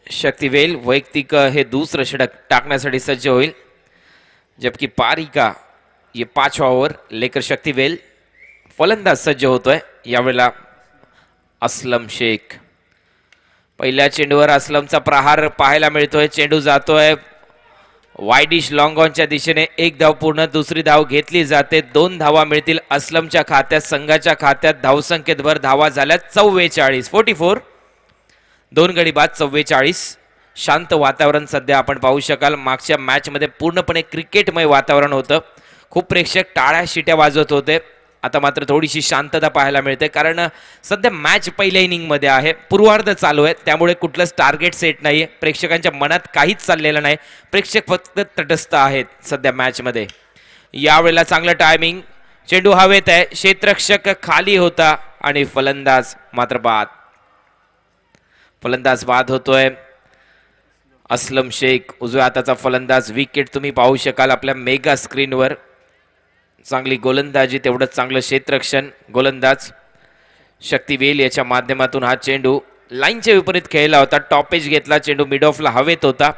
शक्तिवेल वैयक्तिक हे दुसरं षटक टाकण्यासाठी सज्ज होईल. जबकि पारिका ये 5वां ओव्हर लेकर शक्तिवेल फलंदाज सज्ज होतोय. यावेळेला असलम शेख. पहिल्या चेंडूवर असलमचा प्रहार पाहायला मिळतोय. चेंडू जातोय वायडिश लॉंग ऑनच्या दिशेने एक धाव पूर्ण, दुसरी धाव घेतली जाते, 2 धावा मिळतील असलमच्या खात्यात. संघाच्या खात्यात धावसंख्येत भर, धावा झाल्या 44, 44. 2 गडी बाद 44. शांत वातावरण सध्या आपण पाहू शकाल. मागच्या मॅच मध्ये पूर्णपणे क्रिकेटमय वातावरण होतं. खूप प्रेक्षक टाळ्या शिट्या वाजवत होते. आता मात्र थोडीशी शांतता पाहायला मिळते, कारण सध्या मॅच पहिल्या इनिंग मध्ये आहे, पूर्वार्ध चालू आहे, त्यामुळे कुठलंच टार्गेट सेट नाहीये. प्रेक्षकांच्या मनात काहीच चाललेलं नाही. प्रेक्षक फक्त तटस्थ आहेत सध्या मॅच मध्ये. यावेळेला चांगलं टायमिंग, चेंडू हवेत आहे, क्षेत्ररक्षक खाली होता आणि फलंदाज मात्र बाद. फलंदाज बाद होतोय. असलम शेख उजव्या हाताचा फलंदाज. विकेट तुम्ही पाहू शकाल आपल्या मेगा स्क्रीनवर. चांगली गोलंदाजी, तेवढंच चांगलं क्षेत्ररक्षण. गोलंदाज शक्तिवेल याच्या माध्यमातून हा चेंडू लाईनच्या विपरीत खेळला होता. टॉपेज घेतला, चेंडू मिड ऑफला हवेत होता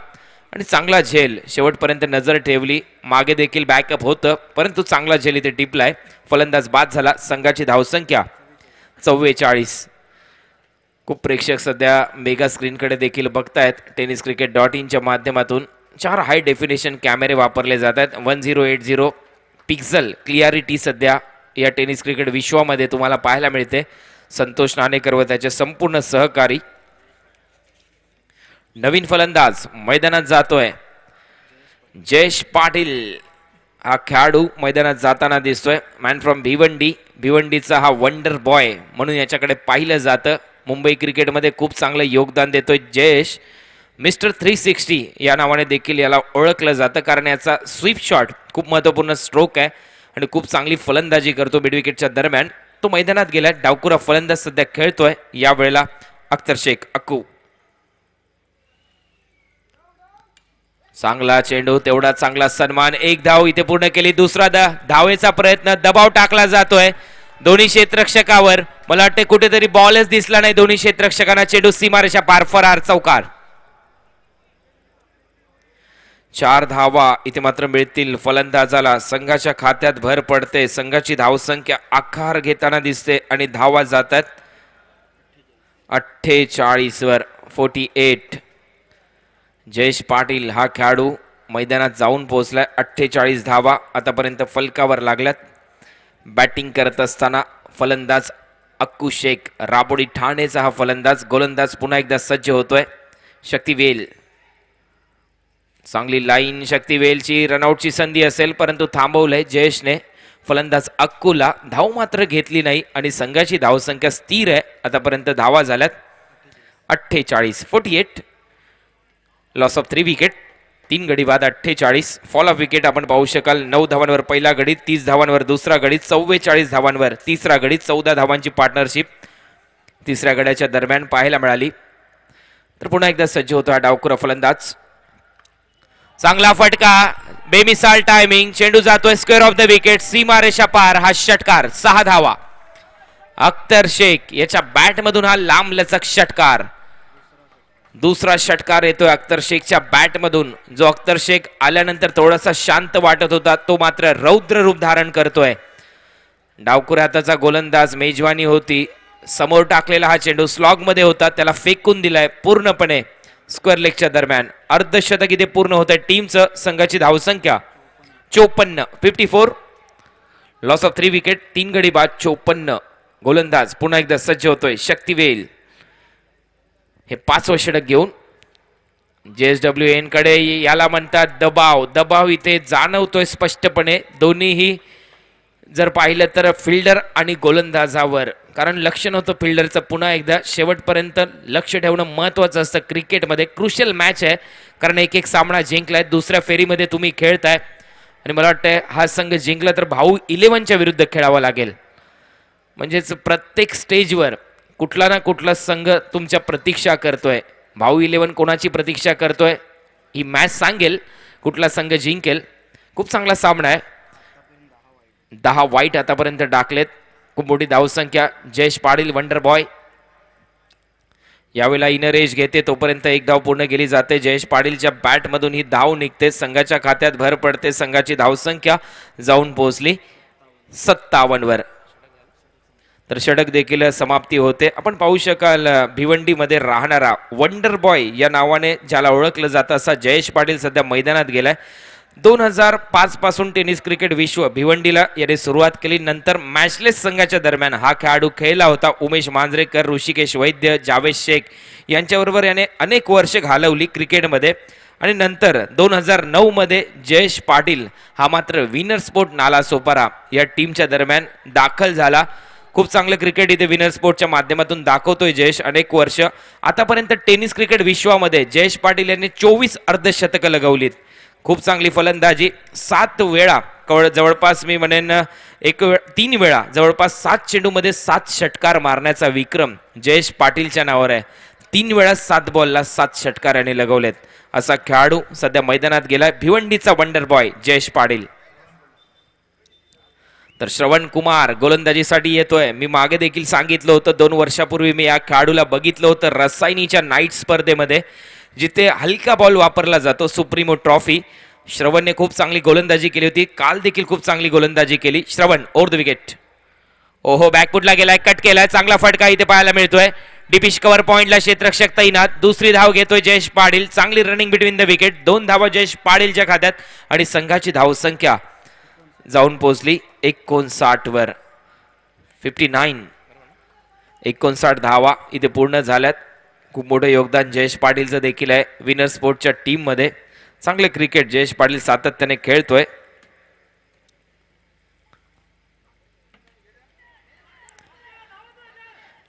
आणि चांगला झेल. शेवटपर्यंत नजर ठेवली, मागे देखील बॅकअप होतं, परंतु चांगला झेल इथे टिपलाय. फलंदाज बाद झाला. संघाची धावसंख्या 44. खूप प्रेक्षक सध्या मेगा स्क्रीनकडे देखील बघतायत. tenniscricket.in च्या माध्यमातून 4 हाय डेफिनेशन कॅमेरे वापरले जात आहेत. 1080 पिक्सल क्लिअरिटी सध्या या टेनिस क्रिकेट विश्वामध्ये तुम्हाला पाहायला मिळते. संतोष नाणेकर व त्याचे संपूर्ण सहकारी. नवीन फलंदाज मैदानात जातोय. जयेश पाटील हा खेळाडू मैदानात जाताना दिसतोय. Man from Bhiwandi. भिवंडीचा हा वंडर बॉय म्हणून याच्याकडे पाहिलं जातं. मुंबई क्रिकेटमध्ये खूप चांगलं योगदान देतोय जयेश. मिस्टर 360 या नावाने देखील याला ओळखलं जातं, कारण याचा स्वीप शॉट खूप महत्त्वपूर्ण स्ट्रोक आहे आणि खूप चांगली फलंदाजी करतो मिडविकेटच्या दरम्यान. तो मैदानात गेला. डावकुरा फलंदाज सध्या खेळतोय यावेळेला अख्तर शेख अक्कू. चांगला चेंडू, तेवढा चांगला सन्मान. 1 धाव इथे पूर्ण केली. दुसरा धावेचा प्रयत्न, दबाव टाकला जातोय दोन्ही क्षेत्ररक्षकावर. मला वाटते कुठेतरी बॉलच दिसला नाही दोन्ही क्षेत्ररक्षकांना. चेंडू सीमारेषा पार, फरार, चौकार. 4 धावा इथे मात्र मिळतील फलंदाजाला. संघाच्या खात्यात भर पडते. संघाची धावसंख्या आकार घेताना दिसते आणि धावा जातात 48 वर. 48. जयेश पाटील हा खेळाडू मैदानात जाऊन पोहोचलाय. 48 धावा आतापर्यंत फलकावर लागल्यात. बॅटिंग करत असताना फलंदाज अक्कू शेख, राबोडी ठाणेचा हा फलंदाज. गोलंदाज पुन्हा एकदा सज्ज होतोय शक्तिवेल. चांगली लाईन शक्तिवेलची. रनआउटची संधी असेल परंतु थांबवलंय जयेशने. फलंदाज अक्कूला धाव मात्र घेतली नाही आणि संघाची धावसंख्या स्थिर आहे. आतापर्यंत धावा झाल्यात 48. 48. Loss of 3 wicket. 3 गडी बाद 48. फॉल ऑफ विकेट आपण पाहू शकाल. 9 धावांवर पहिला गडी, 30 धावांवर दुसरा गडी, 44 धावांवर तिसरा गडी. 14 धावांची पार्टनरशिप तिसऱ्या गड्याच्या दरम्यान पाहायला मिळाली. तर पुन्हा एकदा सज्ज होतो हा डावखुरा फलंदाज. चांगला फटका, बेमिसाल टायमिंग. चेंडू जातोय स्क्वेअर ऑफ द विकेट, सीमारेषा पार. हा षटकार. 6 धावा. अख्तर शेख याच्या बॅट मधून हा लांब लचक षटकार. दुसरा षटकार येतोय अख्तर शेखच्या बॅट मधून. जो अख्तर शेख आल्यानंतर थोडासा शांत वाटत होता तो मात्र रौद्र रूप धारण करतोय. डावखुऱ्या हाताचा गोलंदाज. मेजवानी होती. समोर टाकलेला हा चेंडू स्लॉग मध्ये होता, त्याला फेकून दिलाय पूर्णपणे स्क्वेअर लेगच्या दरम्यान. अर्धशतक इथे पूर्ण होत आहे टीमचं. संघाची धावसंख्या 54. 54. Loss of 3 wicket. 3 गडी बाद 54. गोलंदाज पुन्हा एकदा सज्ज होतोय शक्तिवेल. हे 5वं षटक घेऊन JSWN कडे. याला म्हणतात दबाव. दबाव इथे जाणवतोय स्पष्टपणे. दोन्हीही जर पाहिलं तर फिल्डर आणि गोलंदाजावर, कारण लक्ष नव्हतं फिल्डरचं. पुन्हा एकदा शेवटपर्यंत लक्ष ठेवणं महत्त्वाचं असतं क्रिकेटमध्ये. क्रुशियल मॅच आहे, कारण एक सामना जिंकलाय. दुसऱ्या फेरीमध्ये तुम्ही खेळताय आणि मला वाटतं हा संघ जिंकला तर भाऊ 11च्या विरुद्ध खेळावा लागेल. म्हणजेच प्रत्येक स्टेजवर कुठला ना कुठला संघ तुमच्या प्रतीक्षा करतोय. भाऊ 11 कोणाची प्रतीक्षा करतोय ही मॅच सांगेल कुठला संघ जिंकेल. खूप चांगला सामना आहे. 10 वाईट आतापर्यंत टाकलेत. खूप मोठी धावसंख्या. जयेश पाटील वंडर बॉय यावेळेला इनर एज घेते, तोपर्यंत 1 धाव पूर्ण केली जाते. जयेश पाटीलच्या बॅट मधून ही धाव निघते. संघाच्या खात्यात भर पडते. संघाची धावसंख्या जाऊन पोहोचली 57 वर. तर षटक देखील समाप्ती होते. आपण पाहू शकाल भिवंडीमध्ये राहणारा वंडर बॉय या नावाने ज्याला ओळखलं जातं असा जयेश पाटील सध्या मैदानात गेलाय. 2005 पासून टेनिस क्रिकेट विश्व भिवंडीला याने सुरुवात केली. नंतर मॅचलेस संघाच्या दरम्यान हा खेळाडू खेळला होता. उमेश मांजरेकर, ऋषिकेश वैद्य, जावेद शेख यांच्याबरोबर याने अनेक वर्ष घालवली क्रिकेटमध्ये. आणि नंतर 2009 मध्ये जयेश पाटील हा मात्र विनर स्पोर्ट नालासोपारा या टीमच्या दरम्यान दाखल झाला. खूप चांगलं क्रिकेट इथे विनर स्पोर्टच्या माध्यमातून दाखवतोय जयेश अनेक वर्ष. आतापर्यंत टेनिस क्रिकेट विश्वामध्ये जयेश पाटील यांनी 24 अर्धशतकं लगवलीत. खूप चांगली फलंदाजी. 7 वेळा जवळपास मी म्हणेन 3 वेळा जवळपास 7 चेंडूमध्ये 7 षटकार मारण्याचा विक्रम जयेश पाटीलच्या नावावर आहे. 3 वेळा 7 बॉलला 7 षटकार याने लगवलेत असा खेळाडू सध्या मैदानात गेलाय भिवंडीचा वंडर बॉय जयेश पाटील. तर श्रवण कुमार गोलंदाजीसाठी येतोय. मी मागे देखील सांगितलं होतं 2 वर्षापूर्वी मी या खेळाडूला बघितलं होतं रसायनीच्या नाईट स्पर्धेमध्ये जिथे हलका बॉल वापरला जातो सुप्रीमो ट्रॉफी. श्रवणने खूप चांगली गोलंदाजी केली होती. काल देखील खूप चांगली गोलंदाजी केली श्रवण. Over the wicket. ओहो बॅकफुटला गेलाय, कट केलाय, चांगला फटका इथे पाहायला मिळतोय. डिपिश कव्हर पॉइंटला क्षेत्ररक्षक तैनात. दुसरी धाव घेतोय जयेश पाटील. चांगली रनिंग बिटवीन द विकेट. 2 धावा जयेश पाटीलच्या खात्यात आणि संघाची धावसंख्या जाऊन पोहोचली 59 वर. 59 59 धावा इथे पूर्ण झाल्यात. खूप मोठं योगदान जयेश पाटीलचं देखील आहे विनर स्पोर्टच्या टीम मध्ये. चांगले क्रिकेट जयेश पाटील सातत्याने खेळतोय.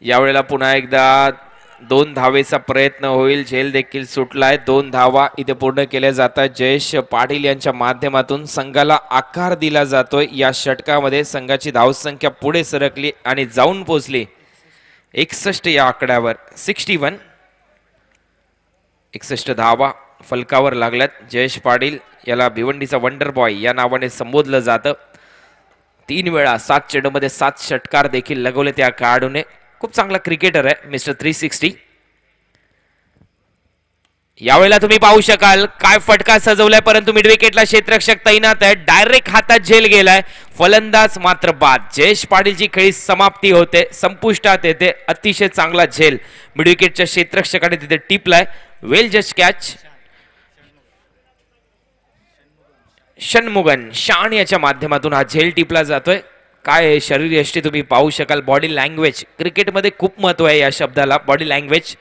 यावेळेला पुन्हा एकदा 2 धावेचा प्रयत्न होईल. झेल देखील सुटलाय. 2 धावा इथे पूर्ण केल्या जातात जयेश पाटील यांच्या माध्यमातून. संघाला आकार दिला जातोय. या षटकामध्ये संघाची धावसंख्या पुढे सरकली आणि जाऊन पोहोचली 61 या आकड्यावर. 61 धावा फलकावर लागल्यात. जयेश पाटील याला भिवंडीचा वंडर बॉय या नावाने संबोधलं जातं. 3 वेळा 7 चेंडूमध्ये 7 षटकार देखील लगवले त्या खेळाडूने. खूप चांगला क्रिकेटर आहे मिस्टर 360. यावेळेला तुम्ही पाहू शकाल काय फटका सजवलाय परंतु मिड विकेटला क्षेत्ररक्षक तैनात आहे. डायरेक्ट हातात झेल गेलाय. फलंदाज मात्र बाद. जयेश पाटीलची खेळी समाप्ती होते, संपुष्टात येते. अतिशय चांगला झेल मिड विकेटच्या क्षेत्ररक्षकाने तिथे टिपलाय. वेल जस्ट कॅच. षण्मुगन शान याच्या माध्यमातून हा झेल टिपला जातोय. काय शरीर यष्टी तुम्ही पाहू शकाल. बॉडी लँग्वेज क्रिकेटमध्ये खूप महत्व आहे या शब्दाला, बॉडी लँग्वेज.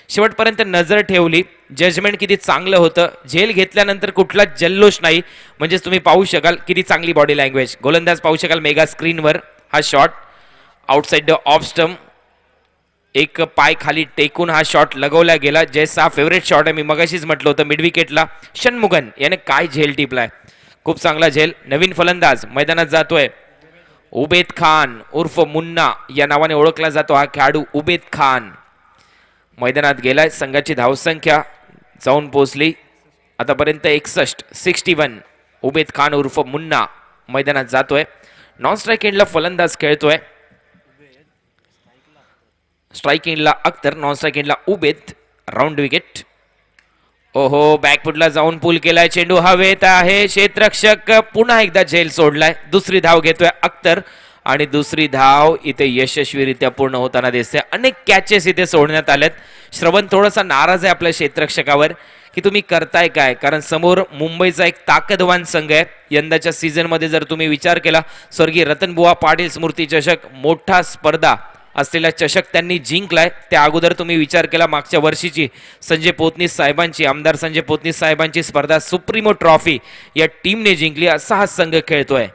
शेवटपर्यंत नजर ठेवली. जजमेंट किती चांगलं होतं. झेल घेतल्यानंतर कुठलाच जल्लोष नाही. म्हणजेच तुम्ही पाहू शकाल किती चांगली बॉडी लँग्वेज. गोलंदाज पाहू शकाल मेगा स्क्रीनवर. हा shot outside the off stump. एक पाय खाली टेकून हा शॉट लगवला गेला. जयचा फेवरेट शॉट आहे. मी मगाशीच म्हटलं होतं मिड विकेटला. षण्मुगन याने काय झेल टिपलाय. खूप चांगला झेल. नवीन फलंदाज मैदानात जातोय उबेद खान उर्फ मुन्ना या नावाने ओळखला जातो हा खेळाडू. उबेद खान मैदानात गेलाय. संघाची धावसंख्या जाऊन पोहोचली आतापर्यंत 61. उबेद खान उर्फ मुन्ना मैदानात जातोय. नॉन स्ट्राईक एंडला फलंदाज खेळतोय. स्ट्राईक एंडला अख्तर, नॉन स्ट्राईक एंडला उबेद. Round wicket. ओहो बॅकफुटला जाऊन पुल केलाय. चेंडू हवेत आहे. क्षेत्ररक्षक पुन्हा एकदा झेल सोडलाय. दुसरी धाव घेतोय अख्तर आणि दुसरी धाव इथे यशस्वीरित्या पूर्ण होताना दिसते. अनेक कॅचेस इथे सोडण्यात आलेत. श्रवण थोडासा नाराज आहे आपल्या क्षेत्ररक्षकावर की तुम्ही करताय काय, कारण समोर मुंबईचा एक ताकदवान संघ आहे. यंदाच्या सीझन मध्ये जर तुम्ही विचार केला स्वर्गीय रतनबुवा पाटील स्मृती चषक मोठा स्पर्धा असलेला चषक त्यांनी जिंकलाय. त्या अगोदर तुम्ही विचार केला मागच्या वर्षीची संजय पोतनीस साहेबांची, आमदार संजय पोतनीस साहेबांची स्पर्धा सुप्रीमो ट्रॉफी या टीमने जिंकली. असा हा संघ खेळतोय.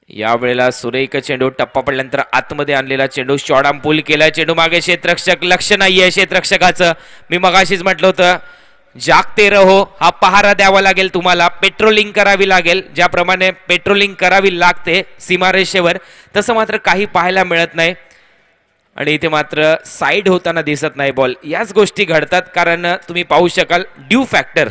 यावेळेला सुरेख चेंडू टप्पा पडल्यानंतर आतमध्ये आणलेला चेंडू शॉर्ट पुल केलाय. चेंडू मागे क्षेत्ररक्षक लक्ष नाहीये क्षेत्ररक्षकाचं. मी मगाशीच म्हटलं होतं जागते रहो. हा पहारा द्यावा लागेल तुम्हाला. पेट्रोलिंग करावी लागेल. ज्याप्रमाणे पेट्रोलिंग करावी लागते सीमारेषेवर तसं मात्र काही पाहायला मिळत नाही. आणि इथे मात्र साईड होताना दिसत नाही बॉल. याच गोष्टी घडतात कारण तुम्ही पाहू शकाल ड्यू फॅक्टर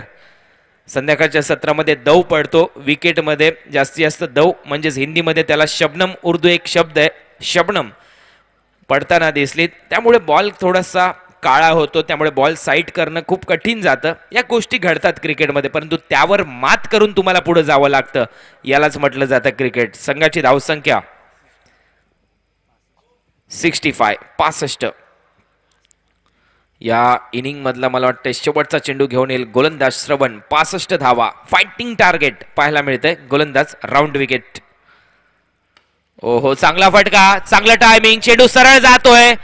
संध्याकाळच्या सत्रामध्ये दव पडतो विकेटमध्ये. जास्तीत जास्त दव म्हणजेच हिंदीमध्ये त्याला शबनम, उर्दू एक शब्द आहे शबनम, पडताना दिसली. त्यामुळे बॉल थोडासा काळा होतो. त्यामुळे बॉल साईड करणं खूप कठीण जातं. या गोष्टी घडतात क्रिकेटमध्ये परंतु त्यावर मात करून तुम्हाला पुढे जावं लागतं. यालाच म्हटलं जातं क्रिकेट. संघाची धावसंख्या 65. या इनिंग मधला मला वाटतं शेवटचा चेंडू घेऊन येईल गोलंदाज श्रवण. 65 धावा, फायटिंग टार्गेट पाहायला मिळतंय. गोलंदाज राऊंड विकेट. ओहो, चांगला फटका, चांगलं टायमिंग, चेंडू सरळ जातोय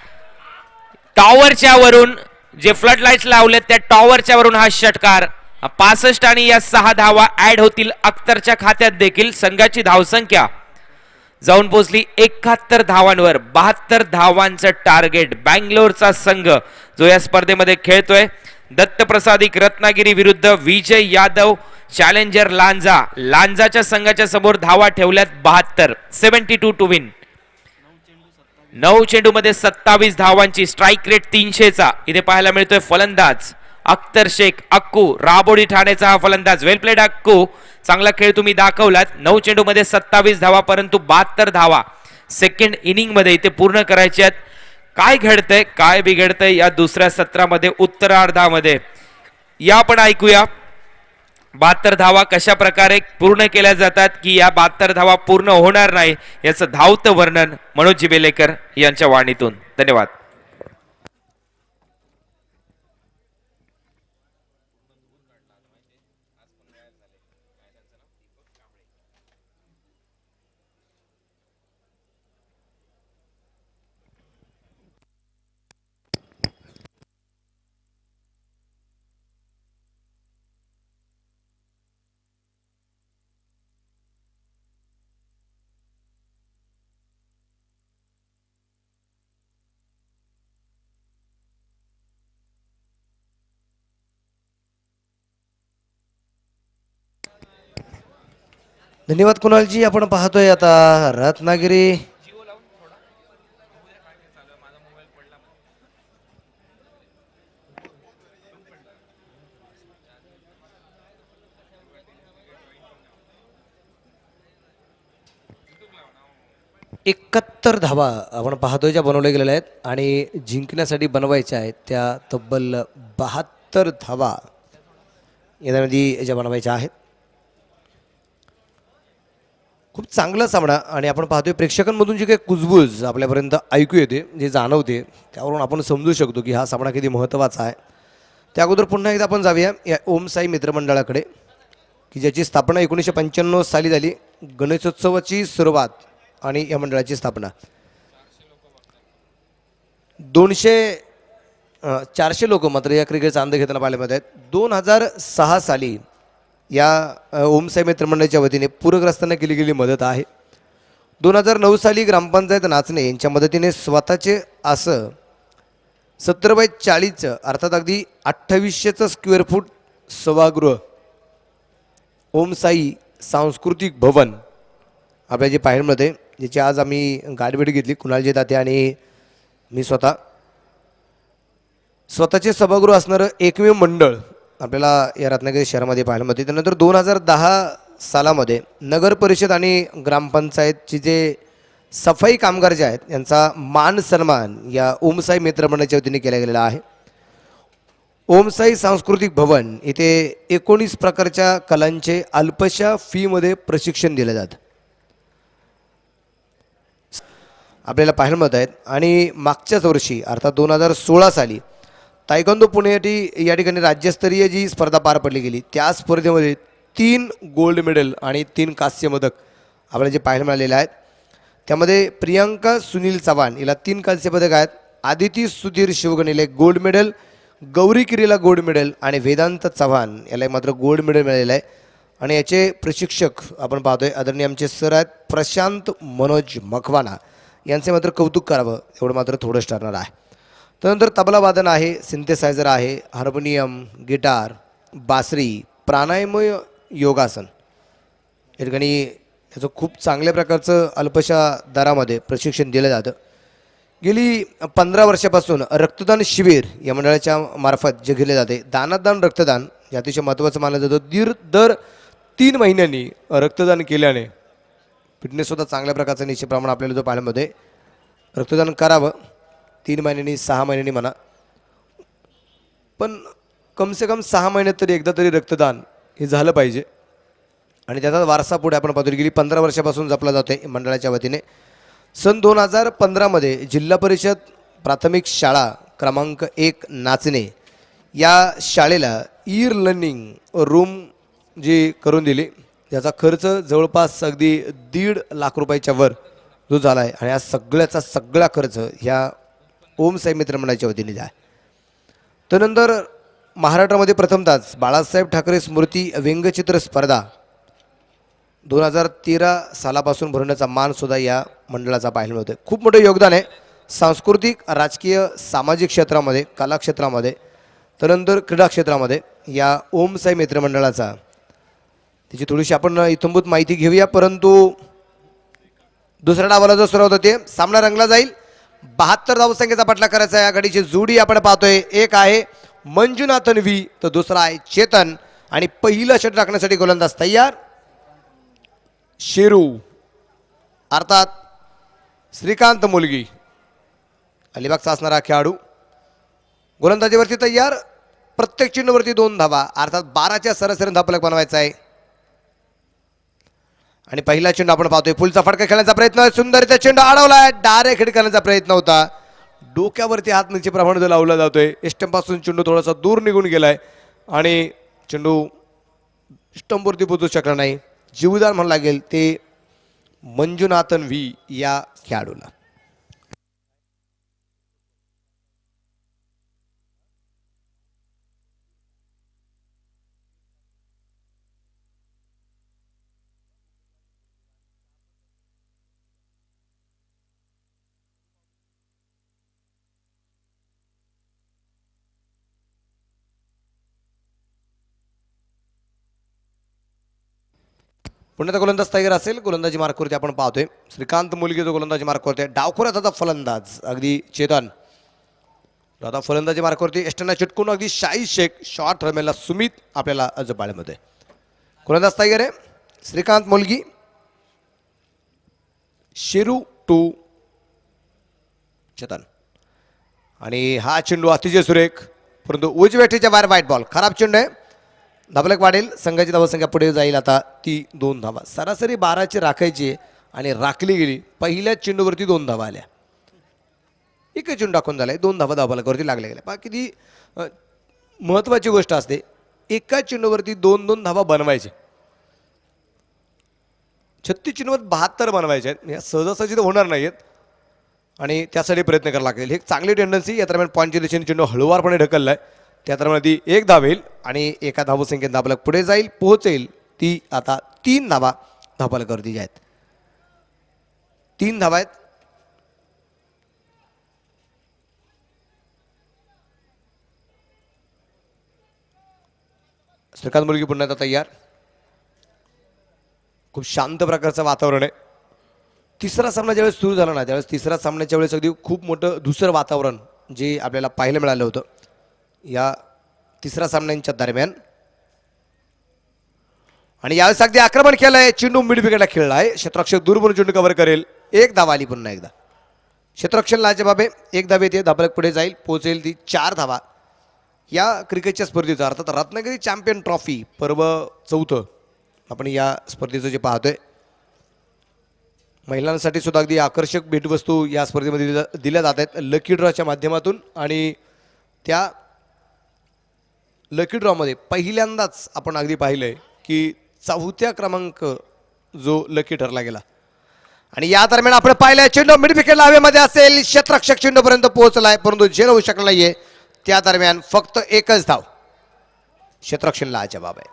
टॉवरच्या वरून. जे फ्लड लाईट्स लावलेत त्या टॉवरच्या वरून हा षटकार. 65 आणि या 6 धावा ऍड होतील अख्तरच्या खात्यात देखील. संघाची धावसंख्या जाऊन पोहोचली 71 धावांवर. 72 धावांचं टार्गेट. बँगलोरचा संघ जो या स्पर्धेमध्ये खेळतोय. दत्तप्रसादिक रत्नागिरी विरुद्ध विजय यादव चॅलेंजर लांजा. लांजाच्या संघाच्या समोर धावा ठेवल्यात 72. 72 टू विन. 9 चेंडूमध्ये 27 धावांची स्ट्राईक रेट 300चा इथे पाहायला मिळतोय. फलंदाज अख्तर शेख अक्कू, राबोडी ठाण्याचा हा फलंदाज. वेल प्लेड अक्कू, चांगला खेळ तुम्ही दाखवलात. 9 चेंडूमध्ये 27 धावा, परंतु 72 धावा सेकंड इनिंग मध्ये इथे पूर्ण करायच्यात. काय घडतंय, काय बिघडतंय या दुसऱ्या सत्रामध्ये, उत्तरार्धामध्ये या आपण ऐकूया. 72 धावा कशा प्रकारे पूर्ण केल्या जातात की या 72 धावा पूर्ण होणार नाही याचं धावतं वर्णन मनोज बेलेकर यांच्या वाणीतून. धन्यवाद. धन्यवाद कुणालजी. आपण पाहतोय आता रत्नागिरी एकाहत्तर धावा आपण पाहतोय ज्या बनवल्या गेलेल्या आहेत आणि जिंकण्यासाठी बनवायच्या आहेत त्या तब्बल 72 धावा यामध्ये ज्या बनवायच्या आहेत. खूप चांगला सामना आणि आपण पाहतोय प्रेक्षकांमधून जी काही कुजबूज आपल्यापर्यंत ऐकू येते, जे जाणवते, त्यावरून आपण समजू शकतो की हा सामना किती महत्त्वाचा आहे. त्या अगोदर पुन्हा एकदा आपण जाऊया या ओम साई मित्रमंडळाकडे की ज्याची स्थापना 1995 साली झाली. गणेशोत्सवाची सुरुवात आणि या मंडळाची स्थापना 400 लोक मात्र या क्रिकेटचा आनंद घेताना पाहायला मिळत आहेत. 2006 साली या ओम साई मित्रमंडळाच्या वतीने पूरग्रस्तांना केली गेलेली मदत आहे. 2009 साली ग्रामपंचायत नाचणे यांच्या मदतीने स्वतःचे असं 70/40 अर्थात अगदी 2800 स्क्वेअर फूट सभागृह ओम साई सांस्कृतिक भवन आपल्या जे पाहिणमध्ये, ज्याची आज आम्ही गाठभेट घेतली कुणालजी दाते आणि मी स्वतःचे सभागृह असणारं एकमेव मंडळ आपल्याला या रत्नागिरी शहरामध्ये पाहायला मिळते. त्यानंतर 2010 सालामध्ये नगर परिषद आणि ग्रामपंचायतचे जे सफाई कामगार जे आहेत यांचा मान सन्मान या ओम साई मित्रमंडळाच्या वतीने केला गेलेला आहे. ओम साई सांस्कृतिक भवन इथे 19 प्रकारच्या कलांचे अल्पशा फीमध्ये प्रशिक्षण दिले जातं आपल्याला पाहायला मिळत आहेत. आणि मागच्याच वर्षी अर्थात 2016 साली तायक्वांदो पुणे या ठिकाणी राज्यस्तरीय जी स्पर्धा पार पडली गेली त्या स्पर्धेमध्ये 3 गोल्ड मेडल आणि 3 कांस्य पदक आपल्याला जे पाहायला मिळालेले आहेत. त्यामध्ये प्रियांका सुनील चव्हाण हिला 3 कांस्य पदक आहेत. आदिती सुधीर शिवगणीला 1 गोल्ड मेडल, गौरी किरीला गोल्ड मेडल आणि वेदांत चव्हाण याला मात्र गोल्ड मेडल मिळालेलं आहे. आणि याचे प्रशिक्षक आपण पाहतोय आदरणीय आमचे सर आहेत प्रशांत मनोज मखवाना, यांचे मात्र कौतुक करावं एवढं मात्र थोडंच ठरणार आहे. त्यानंतर तबला वादन आहे, सिंथेसायझर आहे, हार्मोनियम, गिटार, बासरी, प्राणायामय योगासन या ठिकाणी याचं खूप चांगल्या प्रकारचं अल्पशा दरामध्ये प्रशिक्षण दिलं जातं. गेली 15 वर्षापासून रक्तदान शिबिर या मंडळाच्या मार्फत जे घेतले जाते. दानादान रक्तदान हे अतिशय महत्त्वाचं मानलं जातं. दर 3 महिन्यांनी रक्तदान केल्याने फिटनेससुद्धा चांगल्या प्रकारचा निश्चितप्रमाणे आपल्याला जो पाहण्यामध्ये रक्तदान करावं. 3 महिन्यांनी 6 महिन्यांनी म्हणा, पण कमसे कम 6 महिन्यात तरी एकदा तरी रक्तदान हे झालं पाहिजे. आणि त्याचा वारसा पुढे आपण पाहतो गेली 15 वर्षापासून जपला जातो आहे मंडळाच्या वतीने. सन 2015मध्ये जिल्हा परिषद प्राथमिक शाळा क्रमांक 1 नाचणे या शाळेला ई लर्निंग रूम जी करून दिली, त्याचा खर्च जवळपास अगदी 1.5 लाख रुपयाच्या वर जो झाला आहे आणि या सगळ्याचा सगळा खर्च ह्या ओम साई मित्रमंडळाच्या वतीने आहे. त्यानंतर महाराष्ट्रामध्ये प्रथमतःच बाळासाहेब ठाकरे स्मृती व्यंगचित्र स्पर्धा 2013 सालापासून भरवण्याचा मान सुद्धा या मंडळाचा पाहायला मिळतोय. खूप मोठं योगदान आहे सांस्कृतिक, राजकीय, सामाजिक क्षेत्रामध्ये, कला क्षेत्रामध्ये, त्यानंतर क्रीडा क्षेत्रामध्ये या ओम साई मित्रमंडळाचा. त्याची थोडीशी आपण इत्थंभूत माहिती घेऊया. परंतु दुसऱ्या डावाला जो सुरुवात होते, सामना रंगला जाईल. 72 धावसंख्येचा पाठलाग करायचा. या गाडीची जोडी आपण पाहतोय, एक आहे मंजुनाथन व्ही तर दुसरा आहे चेतन. आणि पहिलं षट राखण्यासाठी गोलंदाज तयार. शेरू अर्थात श्रीकांत मुलगी अलिबागचा असणारा खेळाडू गोलंदाजीवरती तयार. प्रत्येक चेंडूवरती 2 धावा अर्थात 12च्या सरासरी धावफलक बनवायचा आहे. आणि पहिला चेंडू आपण पाहतोय, फुलचा फटका खेळण्याचा प्रयत्न, सुंदर त्या चेंडू अडवलाय. डायरेक्ट हिट करण्याचा प्रयत्न होता, डोक्यावरती हात नीचे प्रमाण जो लावला जातोय. स्टंपासून चेंडू थोडासा दूर निघून गेलाय आणि चेंडू स्टंपवरती पोहोचू शकला नाही. जीवदान म्हणायला लागेल ते मंजुनाथन व्ही या खेळाडूला. पुण्याचा गोलंदाज तयार असेल. गोलंदाजी मार्कवरती आपण पाहतोय श्रीकांत मुलगी जो गोलंदाजी मार्कवरती आहे. डावखोऱ्याचा फलंदाज अगदी चेतन. आता फलंदाजी मार्कवरती एस्टना चिटकून अगदी शाही शेख. शॉट रमेला सुमित आपल्याला अजपाळ्यामध्ये. गोलंदाज तयार आहे श्रीकांत मुलगी. शेरू टू चेतन. आणि हा चेंडू अतिशय सुरेख, परंतु उजव्याटीच्या बाहेर वाईट बॉल. खराब चेंडू आहे. धावफलक वाढेल. संघाची धावसंख्या पुढे जाईल आता ती 2 धावा. सरासरी 12ची राखायची आणि राखली गेली. पहिल्या चेंडूवरती 2 धावा आल्या. एक चेंडू टाकून झालाय, 2 धावा धावफलकावरती लागल्या गेल्या. पहा किती महत्वाची गोष्ट असते, एका चेंडूवरती 2-2 धावा बनवायचे. 36 चेंडूवर 72 बनवायचे आहेत. या सहजासहजी तर होणार नाहीत आणि त्यासाठी प्रयत्न करावा लागेल. ही एक चांगली टेंडन्सी. या दरम्यान पॉईंटच्या दिशेने चेंडू हळूवारपणे ढकललाय. त्या दरम्यान ती 1 धाव येईल आणि एका धावसंख्येत धावफलक पुढे जाईल, पोहोचेल. ती आता 3 धावा धावफलकावरती ज्या आहेत. 3 धावा आहेत. श्रीकांत मुलगी पुन्हा आता तयार. खूप शांत प्रकारचं वातावरण आहे. तिसरा सामना ज्यावेळेस सुरू झाला ना, त्यावेळेस तिसऱ्या सामन्याच्या वेळेस अगदी खूप मोठं धुसर वातावरण जे आपल्याला पाहायला मिळालं होतं या तिसऱ्या सामन्यांच्या दरम्यान. आणि यावेळेस अगदी आक्रमण केलंय. चेंडू मिड विकेटला खेळला आहे. क्षेत्ररक्षक दूर म्हणून चेंडू कव्हर करेल. 1 धावा आली पुन्हा एकदा. क्षेत्ररक्षण लाजबाब आहे. 1 धाव येते. धावफलक पुढे जाईल, पोहोचेल ती 4 धावा. या क्रिकेटच्या स्पर्धेचा अर्थात रत्नागिरी चॅम्पियन ट्रॉफी पर्व 4 आपण या स्पर्धेचं जे पाहतोय. महिलांसाठी सुद्धा अगदी आकर्षक भेटवस्तू या स्पर्धेमध्ये दिल्या जात आहेत लकी ड्रॉच्या माध्यमातून. आणि त्या लकी ड्रॉमध्ये पहिल्यांदाच आपण अगदी पाहिलंय की 4थ्या क्रमांक जो लकी ठरला गेला. आणि या दरम्यान आपण पाहिलंय चेंडू मिड विकेटला हवेमध्ये असेल. क्षेत्ररक्षक चेंडूपर्यंत पोहोचलाय, परंतु झेल होऊ शकला नाहीये. त्या दरम्यान फक्त 1च धाव क्षेत्ररक्षणला जबाब आहे.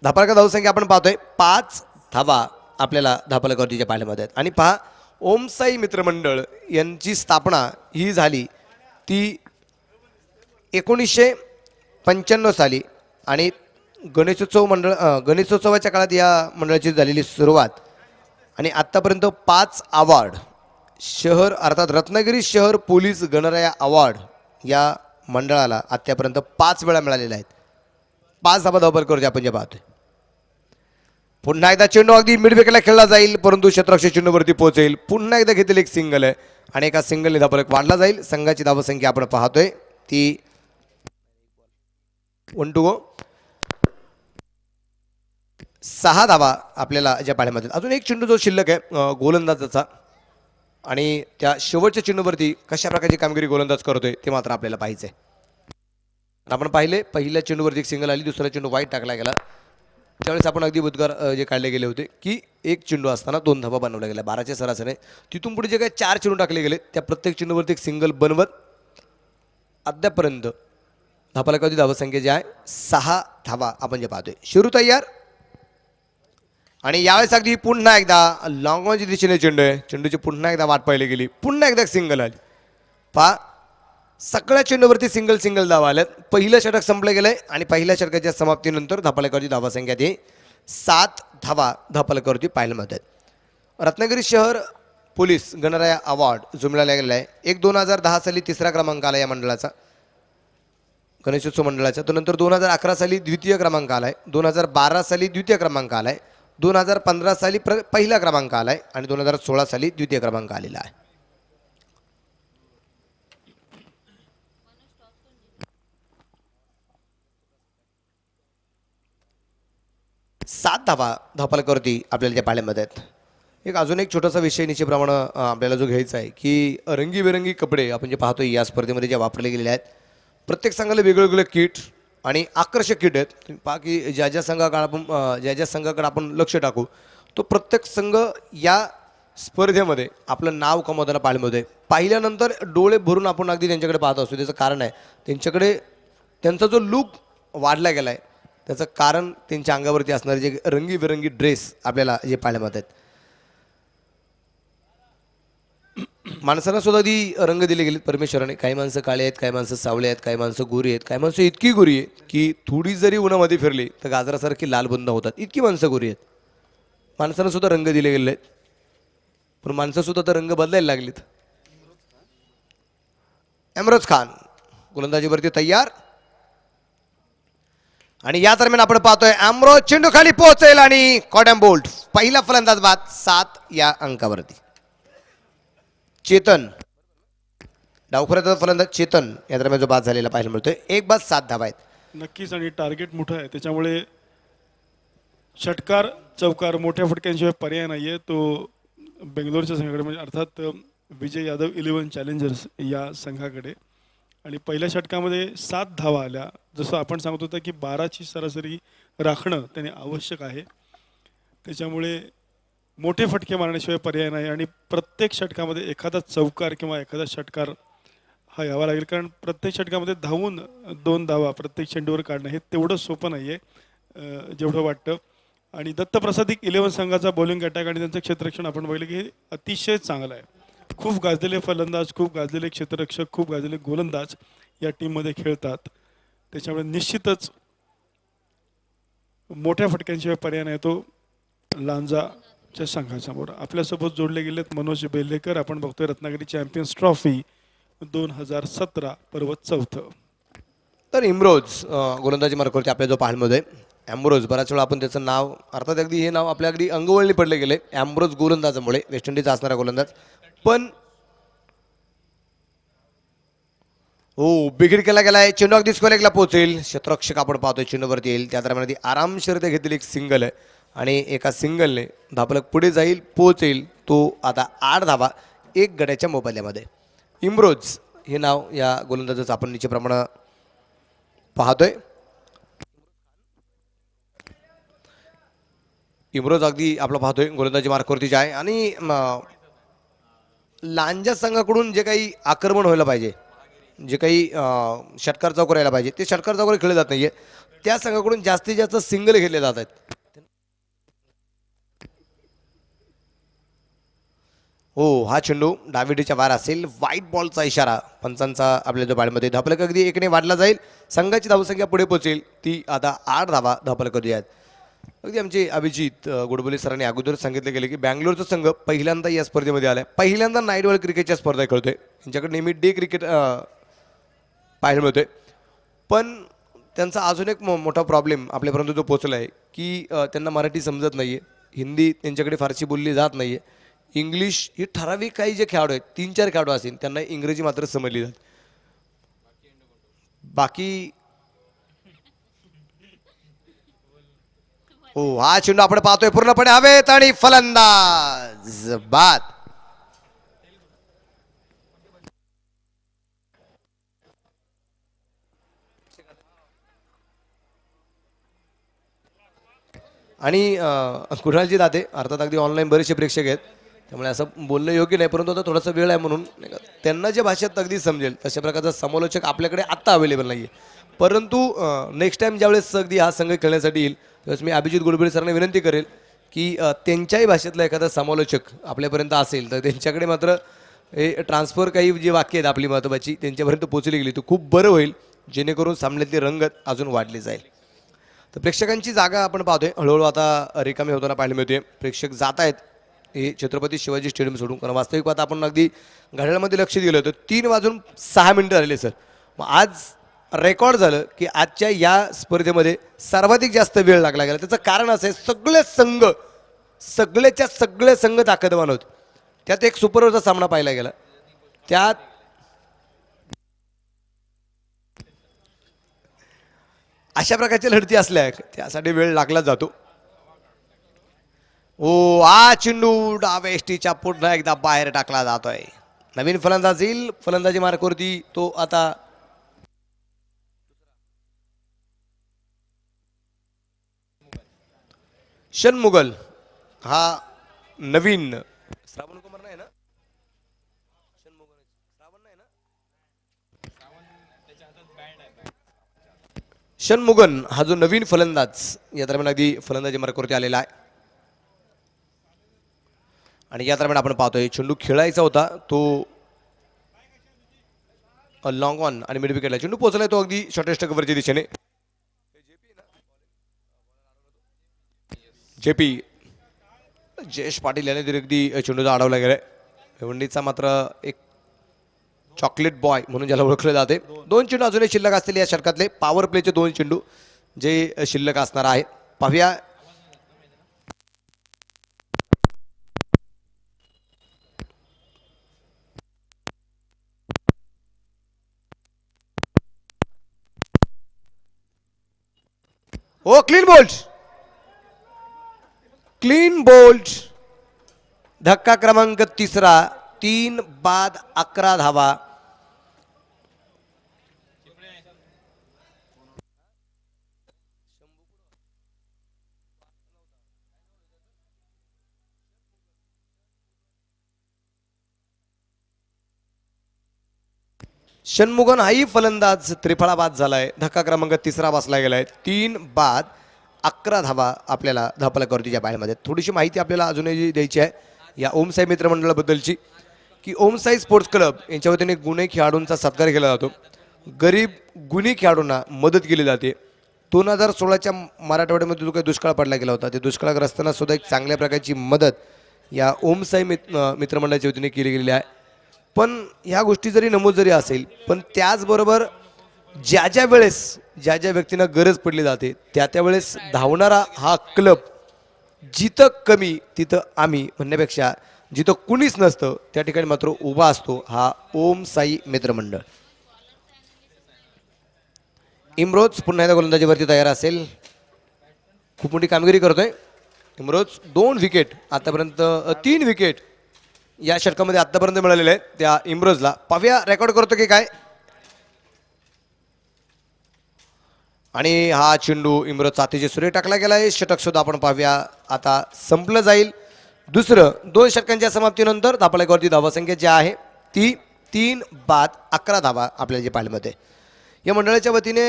धावफलक धावसंख्या आपण पाहतोय 5 धावा आपल्याला धावफलकावरतीच्या पाहिल्यामध्ये आहेत. आणि पहा, ओम साई मित्रमंडळ यांची स्थापना ही झाली ती 1995 साली. आणि गणेशोत्सवाच्या काळात या मंडळाची झालेली सुरुवात. आणि आत्तापर्यंत 5 अवॉर्ड शहर अर्थात रत्नागिरी शहर पोलीस गणराया अवॉर्ड या मंडळाला आत्तापर्यंत 5 वेळा मिळालेला आहेत. 5 धावा धावफलकावरती आपण जे पाहतोय. पुन्हा एकदा चेंडू अगदी मिड विकेटला खेळला जाईल, परंतु क्षेत्ररक्षक चेंडूवरती पोहोचेल. पुन्हा एकदा घेतलेली एक सिंगल आहे आणि एका सिंगलने धावफलक वाढला जाईल. संघाची धावसंख्या आपण पाहतोय ती 1 टू गो. 6 धावा आपल्याला ज्या पाळ्यामध्ये अजून एक चेंडू जो शिल्लक आहे गोलंदाजाचा आणि त्या शेवटच्या चेंडूवरती कशा प्रकारची कामगिरी गोलंदाज करतोय ते मात्र आपल्याला पाहायचं आहे. आपण पाहिले पहिल्या चेंडूवरती एक सिंगल आली, दुसरा चेंडू वाईट टाकला गेला. त्यावेळेस आपण अगदी उद्गार जे काढले गेले होते की एक चेंडू असताना 2 धावा बनवल्या गेल्या 12च्या सरासरी. तिथून पुढे जे काही 4 चेंडू टाकले गेले त्या प्रत्येक चेंडूवरती एक सिंगल बनवत अद्यापर्यंत धापाला धावसंख्या जी आहे 6 धावा आपण जे पाहतोय. शिरू तयार आणि यावेळेस अगदी पुन्हा एकदा लॉंग ऑनच्या दिशेने चेंडू आहे. चेंडूची पुन्हा एकदा वाट पाहिली गेली, पुन्हा एकदा सिंगल आली. पहा सगळ्या चेंडूवरती सिंगल सिंगल धावा आल्यात. पहिलं षटक संपलं गेलंय आणि पहिल्या षटकाच्या समाप्तीनंतर धापालेकरची धावासंख्या ती 7 धावा धापालेकरची पाहायला मिळतात. रत्नागिरी शहर पोलीस गणराया अवॉर्ड जो मिळाला गेलेला आहे. एक 2010 साली 3रा क्रमांक आला या मंडळाचा, गणेशोत्सव मंडळाचा. तो नंतर 2011 साली 2य क्रमांक आलाय, 2012 साली 2य क्रमांक आलाय, 2015 साली पहिला क्रमांक आलाय आणि 2016 साली 2य क्रमांक आलेला आहे. सात धावा धापालेकरती आपल्याला त्या पाळ्यामध्ये आहेत. एक अजून एक छोटासा विषय निश्चितप्रमाणे आपल्याला जो घ्यायचा आहे की रंगीबेरंगी कपडे आपण जे पाहतोय या स्पर्धेमध्ये जे वापरले गेलेले आहेत. प्रत्येक संघाला वेगवेगळे किट आणि आकर्षक किट आहेत. तुम्ही पहा की ज्या संघाकडे आपण लक्ष टाकू तो प्रत्येक संघ या स्पर्धेमध्ये आपलं नाव कमवताना पाळीमध्ये पाहिल्यानंतर डोळे भरून आपण अगदी त्यांच्याकडे पाहत असतो. त्याचं कारण आहे त्यांच्याकडे त्यांचा जो लुक वाढला गेला आहे त्याचं कारण त्यांच्या अंगावरती असणारे जे रंगीबेरंगी ड्रेस आपल्याला जे पाहायला मिळतात. माणसांना सुद्धा ती रंग दिले गेलेत परमेश्वराने. काही माणसं काळे आहेत, काही माणसं सावळे आहेत, काही माणसं गोरी आहेत, काही माणसं इतकी गोरी आहेत की थोडी जरी उन्हामध्ये फिरली तर गाजरासारखी लाल बुंद होतात, इतकी माणसं गोरी आहेत. माणसांना सुद्धा रंग दिले गेले आहेत पण माणसं सुद्धा तर रंग बदलायला लागलीत. एमरोज खान गोलंदाजीवरती तयार आणि या दरम्यान आपण पाहतोय एमरोज चेंडू खाली पोहोचेल आणि कॉडम बोल्ट पहिला फलंदाज बाद 7 या अंकावरती. चेतन डावखुऱ्याचा फलंदाज चेतन या दरम्यान जो बाद झालेला पाहायला मिळतोय. 1 बाद 7 धावा आहेत. नक्कीच आणि टार्गेट मोठं आहे त्याच्यामुळे षटकार चौकार मोठ्या फटक्यांशिवाय पर्याय नाही आहे. तो बेंगलोरच्या संघाकडे म्हणजे अर्थात विजय यादव 11 चॅलेंजर्स या संघाकडे. आणि पहिल्या षटकामध्ये 7 धावा आल्या. जसं आपण सांगत होतो की 12ची सरासरी राखणं त्याने आवश्यक आहे. त्याच्यामुळे मोठे फटके मारण्याशिवाय पर्याय नाही आणि प्रत्येक षटकामध्ये एखादा चौकार किंवा एखादा षटकार हा यावा लागेल. कारण प्रत्येक षटकामध्ये धावून 2 धावा प्रत्येक चेंडूवर काढणं हे तेवढं सोपं नाही आहे जेवढं वाटतं. आणि दत्तप्रसाद 11 संघाचा बॉलिंग अटॅक आणि त्यांचं क्षेत्ररक्षण आपण बघितलं की हे अतिशय चांगलं आहे. खूप गाजलेले फलंदाज, खूप गाजलेले क्षेत्ररक्षक, खूप गाजलेले गोलंदाज या टीममध्ये खेळतात. त्याच्यामुळे निश्चितच मोठ्या फटक्यांशिवाय पर्याय नाही तो लांजाच्या संघासमोर. आपल्यासोबत जोडले गेलेत मनोज बेल्लेकर. आपण बघतोय रत्नागिरी चॅम्पियन्स ट्रॉफी 2017 पर्व 4. तर इम्रोज गोलंदाजी मार्गावरती आपल्या जो पाहायमध्ये ॲम्ब्रोज बऱ्याच वेळा आपण त्याचं नाव अर्थात अगदी हे नाव आपल्या अगदी अंगवळणी पडले गेले ॲम्ब्रोज गोलंदाजामुळे वेस्ट इंडिजचा असणारा गोलंदाज. पण हो बिघीड केला गेलाय. चेंडू अगदी स्क्वेअर लेगला पोहोचेल. क्षेत्ररक्षक आपण पाहतोय चेंडूवरती येईल त्या दरम्यान ती आरामशीरते घेतलेली एक सिंगल आहे आणि एका सिंगलने धापलक पुढे जाईल पोहोचेल. तो आता 8 धावा 1 गड्याच्या मोबाईलमध्ये. इम्रोज हे नाव या गोलंदाजाचं आपण निश्चितप्रमाणे पाहतोय. इम्रोज अगदी आपलं पाहतोय गोलंदाजी मार्कवरती आहे आणि लांजा संघाकडून जे काही आक्रमण व्हायला पाहिजे, जे काही षटकार चौकार यायला पाहिजे ते षटकार चौकार खेळले जात नाहीये. त्या संघाकडून जास्तीत जास्त सिंगल खेळले जात आहेत. हो हा चेंडू डावीडीच्या वार असेल. व्हाईट बॉलचा इशारा पंचांचा आपल्या जो बॅटमध्ये धापलक अगदी 1ने वाढला जाईल. संघाची धावसंख्या पुढे पोहोचेल. ती आता 8 धावा धापलक कधी आहेत. अगदी आमचे अभिजित गोडबोले सरांनी अगोदर सांगितलं गेलं की बँगलोरचा संघ पहिल्यांदा या स्पर्धेमध्ये आलाय. पहिल्यांदा नाईट बॉल क्रिकेटच्या स्पर्धा खेळतोय. त्यांच्याकडे नेहमी डे क्रिकेट पाहायला मिळतोय. पण त्यांचा अजून एक मोठा प्रॉब्लेम आपल्यापर्यंत जो पोहोचला आहे की त्यांना मराठी समजत नाही आहे, हिंदी त्यांच्याकडे फारशी बोलली जात नाही आहे, इंग्लिश ही ठराविक काही जे खेळाडू आहेत 3-4 खेळाडू असतील त्यांना इंग्रजी मात्र समजली जाते. बाकी हो, हा चेंडू आपण पाहतोय पूर्णपणे हवेत आणि फलंदाज बाद. आणि कुणालजी दाते अर्थात अगदी ऑनलाईन बरेचसे प्रेक्षक आहेत, त्यामुळे असं बोलणं योग्य नाही, परंतु आता थोडासा वेळ आहे म्हणून नाही का, त्यांना जे भाषेत अगदी समजेल तशा प्रकारचा समालोचक आपल्याकडे आत्ता अवेलेबल नाही आहे. परंतु नेक्स्ट टाइम ज्यावेळेस अगदी हा संघ खेळण्यासाठी येईल त्यावेळेस मी अभिजित गोडबोले सरांना विनंती करेल की त्यांच्याही भाषेतला एखादा समालोचक आपल्यापर्यंत असेल तर त्यांच्याकडे मात्र हे ट्रान्सफर काही जी वाक्य आहेत आपली महत्त्वाची त्यांच्यापर्यंत पोहोचली गेली तर खूप बरं होईल, जेणेकरून सामन्यातली रंगत अजून वाढली जाईल. तर प्रेक्षकांची जागा आपण पाहतोय हळूहळू आता रिकामी होताना पाहायला मिळते. प्रेक्षक जात आहेत हे छत्रपती शिवाजी स्टेडियम सोडून, कारण वास्तविक पाहता आपण अगदी घड्याळामध्ये लक्ष दिलं होतं 3:06 झालेले सर. मग आज रेकॉर्ड झालं की आजच्या या स्पर्धेमध्ये सर्वाधिक जास्त वेळ लागला गेला. त्याचं कारण असं आहे सगळे संघ ताकदवान होते. त्यात एक सुपर ओव्हरचा सामना पाहायला गेला, त्यात अशा प्रकारच्या लढती असल्या त्यासाठी वेळ लागला जातो. ओ हा चेंडू डाव्या एसटीच्या पुन्हा एकदा बाहेर टाकला जातोय. नवीन फलंदाज येईल, फलंदाजी मार्कवरती तो आता षणमुगल हा नवीन श्रावण कुमार नाही ना, श्रावण नाही ना, षणमुगन हा जो नवीन फलंदाज या दरम्यान अगदी फलंदाजी मार्कवरती आलेला आहे. आणि या दरम्यान आपण पाहतोय चेंडू खेळायचा होता तो लॉंग ऑन आणि मिड विकेटला चेंडू पोहोचलाय तो अगदी शॉर्टेस्ट कव्हरच्या दिशेने. जेपी जयेश पाटील याने अगदी चेंडूचा अडवला गेलाय. भिवंडीचा मात्र एक चॉकलेट बॉय म्हणून ज्याला ओळखले जाते. 2 चेंडू अजूनही शिल्लक असलेले या षटकातले पॉवर प्लेचे 2 चेंडू जे शिल्लक असणार आहे. पाहूया ओ क्लीन बोल्ट धक्का क्रमांक 3, 3 बाद 11 धावा. षणमुगन हाही फलंदाज त्रिफळा बाद झालाय. धक्का क्रमांक 3 बसला गेलाय. 3 बाद 11 धावा आपल्याला धापलकवरतीच्या बाहेरमध्ये. थोडीशी माहिती आपल्याला अजूनही द्यायची आहे या ओमसाई मित्रमंडळाबद्दलची की ओमसाई स्पोर्ट्स क्लब यांच्या वतीने गुणी खेळाडूंचा सत्कार केला जातो. गरीब गुणी खेळाडूंना मदत केली जाते. 2016च्या मराठवाड्यामध्ये जो काही दुष्काळ पडला गेला होता ते दुष्काळग्रस्तांना सुद्धा एक चांगल्या प्रकारची मदत या ओमसाई मित्रमंडळाच्या वतीने केली गेलेली आहे. पण ह्या गोष्टी जरी नमूद जरी असेल पण त्याचबरोबर ज्या ज्या व्यक्तींना गरज पडली जाते त्या वेळेस धावणारा हा क्लब जिथं कमी तिथं आम्ही म्हणण्यापेक्षा जिथं कुणीच नसतं त्या ठिकाणी मात्र उभा असतो हा ओम साई मित्रमंडळ. इम्रोज पुन्हा एकदा गोलंदाजीवरती तयार असेल. खूप मोठी कामगिरी करतोय इम्रोज. 2 विकेट आतापर्यंत 3 विकेट या षटकामध्ये आतापर्यंत मिळालेले आहेत त्या इम्रोजला. पाहूया रेकॉर्ड करतो की काय. आणि हा चेंडू इम्रोजचा अतिशय सुरेख टाकला गेलाय. षटक सुद्धा आपण पाहूया आता संपलं जाईल. दुसरं 2 षटकांच्या समाप्तीनंतर धापलेकरती धावसंख्या जी आहे ती 3 बाद 11 धावा आपल्याला जे पाहायला मिळते. या मंडळाच्या वतीने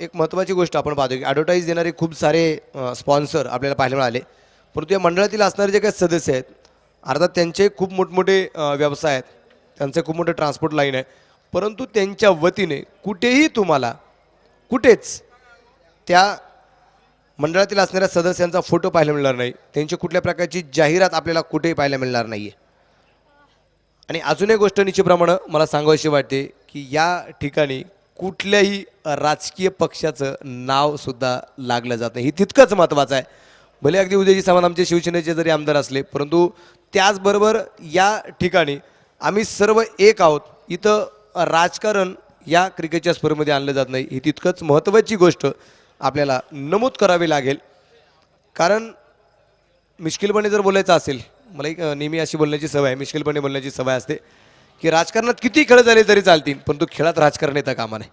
एक महत्त्वाची गोष्ट आपण पाहतो की ॲडव्हर्टाईज देणारे खूप सारे स्पॉन्सर आपल्याला पाहायला मिळाले. परंतु या मंडळातील असणारे जे काही सदस्य आहेत अर्थात त्यांचे खूप मोठमोठे व्यवसाय आहेत, त्यांचे खूप मोठे ट्रान्सपोर्ट लाईन आहे. परंतु त्यांच्या वतीने कुठेही तुम्हाला कुठेच त्या मंडळातील असणाऱ्या सदस्यांचा फोटो पाहायला मिळणार नाही. त्यांची कुठल्या प्रकारची जाहिरात आपल्याला कुठेही पाहायला मिळणार नाही आहे. आणि अजून एक गोष्ट निश्चितप्रमाणे मला सांगायची वाटते की या ठिकाणी कुठल्याही राजकीय पक्षाचं नावसुद्धा लागलं जात नाही. हे तितकंच महत्त्वाचं आहे. भले अगदी उद्याची सामान आमचे शिवसेनेचे जरी आमदार असले परंतु त्याचबरोबर या ठिकाणी आम्ही सर्व एक आहोत. इथं राजकारण या क्रिकेटच्या स्पर्धेमध्ये आणलं जात नाही. ही तितकंच महत्त्वाची गोष्ट आपल्याला नमूद करावी लागेल. कारण मिश्किलपणे जर बोलायचं असेल, मला एक नेहमी अशी बोलण्याची सवय आहे, मिश्किलपणे बोलण्याची सवय असते की राजकारणात किती खेळ झाले तरी चालतील, पण तो खेळात राजकारण येता कामा नये.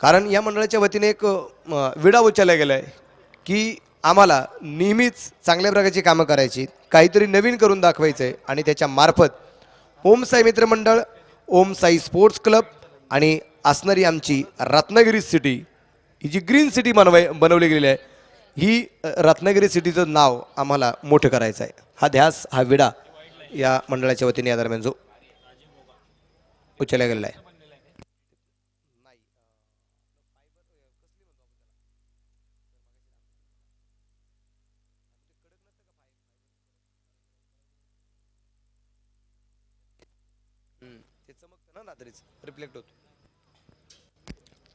कारण या मंडळाच्या वतीने एक विडा उचलला गेला आहे की आम्हाला नेहमीच चांगल्या प्रकारची कामं करायची, काहीतरी नवीन करून दाखवायचं आहे आणि त्याच्या मार्फत ओम साई मित्रमंडळ, ओम साई स्पोर्ट्स क्लब आणि असणारी आमची रत्नागिरी सिटी, ही जी ग्रीन सिटी बनवली गेलेली आहे, ही रत्नागिरी सिटीचं नाव आम्हाला मोठं करायचं आहे. हा ध्यास, हा विडा या मंडळाच्या वतीने या दरम्यान जो उचलला गेलेला आहे. रिफ्लेक्ट होतो.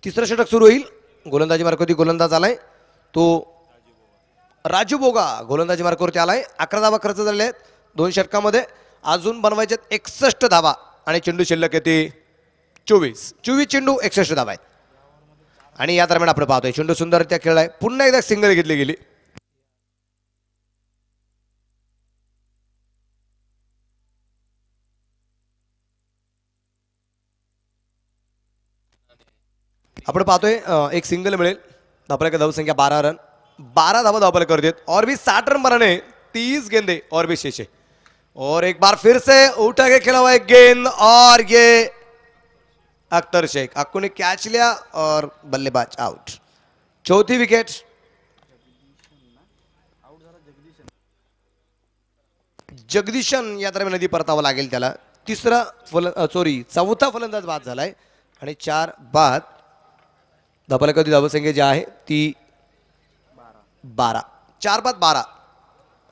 तिसरं षटक सुरू होईल. गोलंदाजी मार्गावरती गोलंदाज आलाय तो राजू बोगा गोलंदाजी मार्गावरती आलाय. 11 धावा खर्च झालेले आहेत 2 षटकामध्ये. अजून बनवायचे 61 धावा आणि चेंडू शिल्लक येते 24 चेंडू 61 धावा आहेत. आणि या दरम्यान आपण पाहतोय चेंडू सुंदररित्या खेळलाय. पुन्हा एकदा सिंगल घेतली गेली. आपण पाहतोय एक सिंगल मिळेल. धावफलक धावसंख्या 12 रन, 12 धावा धावफलक कर देत और भी 60 रन बनाने, 30 गेंदे और भी शेषे. और एक बार फिर से उठा के खेला हुआ है गेंद और ये अख्तर शेख अक्कू ने कैच लिया और बल्लेबाज आउट. चौथी विकेट. जगदीशन या दरम्यान नदी परतावा लागेल त्याला. चौथा फलंदाज बाद झालाय आणि 4 बाद. धावफलकाची धावसंख्या जी आहे ती 12. 4 बाद 12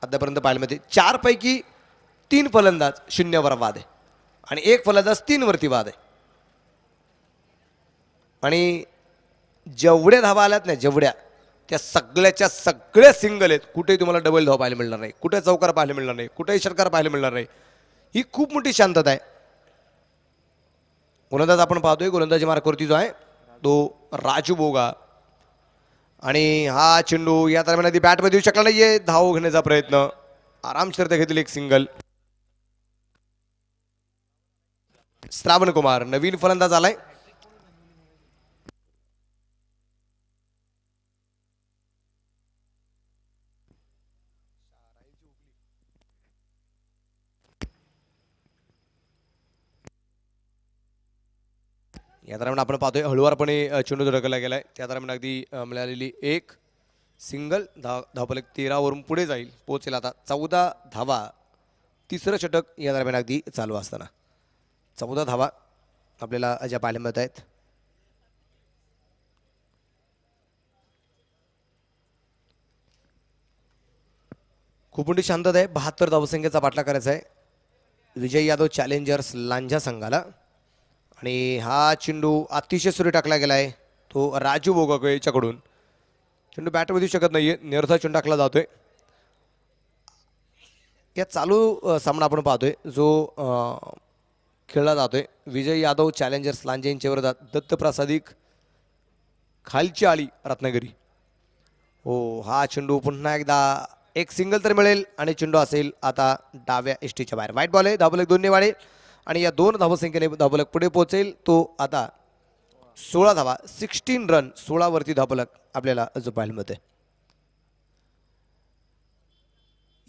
आतापर्यंत पाहिल्यामध्ये. 4 पैकी 3 फलंदाज 0 वर बाद आहे आणि 1 फलंदाज 3 वरती बाद आहे. आणि जेवढ्या धावा आल्यात ना, जेवढ्या त्या सगळ्याच्या सगळ्या सिंगल आहेत. कुठेही तुम्हाला डबल धाव पाहायला मिळणार नाही, कुठे चौकार पाहायला मिळणार नाही, कुठेही षटकार पाहायला मिळणार नाही. ही खूप मोठी शांतता आहे. गोलंदाज आपण पाहतोय गोलंदाजी मार्गावरती जो आहे तो राजू बोगा. आणि हा चेंडू या दरम्यान आधी बॅटमध्ये येऊ शकला नाहीये. धाव घेण्याचा प्रयत्न आरामशीर घेतली एक सिंगल. श्रावण कुमार नवीन फलंदाज आलाय. या दरम्यान आपण पाहतोय हळुवारपणे चेंडू धडकला गेलाय. त्या दरम्यान अगदी मिळालेली एक सिंगल. धावफलक 13 वरून पुढे जाईल, पोहोचेल आता 14 धावा. तिसरं षटक या दरम्यान अगदी चालू असताना 14 धावा आपल्याला ज्या पाहायला मिळत आहेत. खूप मोठी शांतता आहे. 72 धावसंख्येचा पाठलाग करायचा आहे विजय यादव चॅलेंजर्स लांजा संघाला. आणि हा चेंडू अतिशय सुरे टाकला गेलाय तो राजू बोगाकडून. चेंडू बॅटमध्ये येऊ शकत नाहीये, निरथा चेंडू टाकला जातोय. या चालू सामना आपण पाहतोय जो खेळला जातोय विजय यादव चॅलेंजर्स लांजा यांच्या विरोधात दत्तप्रसादिक खालची आळी रत्नागिरी. हो, हा चेंडू पुन्हा एकदा एक सिंगल तर मिळेल आणि चेंडू असेल आता डाव्या एसटीच्या बाहेर. वाईट बॉल आहे. धावफलक 2 ने वाढेल आणि या 2 धावसंख्येने धावफलक पुढे पोहोचेल. तो आता 16 धावा, 16 रन, 16 वरती धावफलक आपल्याला जो पाहायला मिळतोय.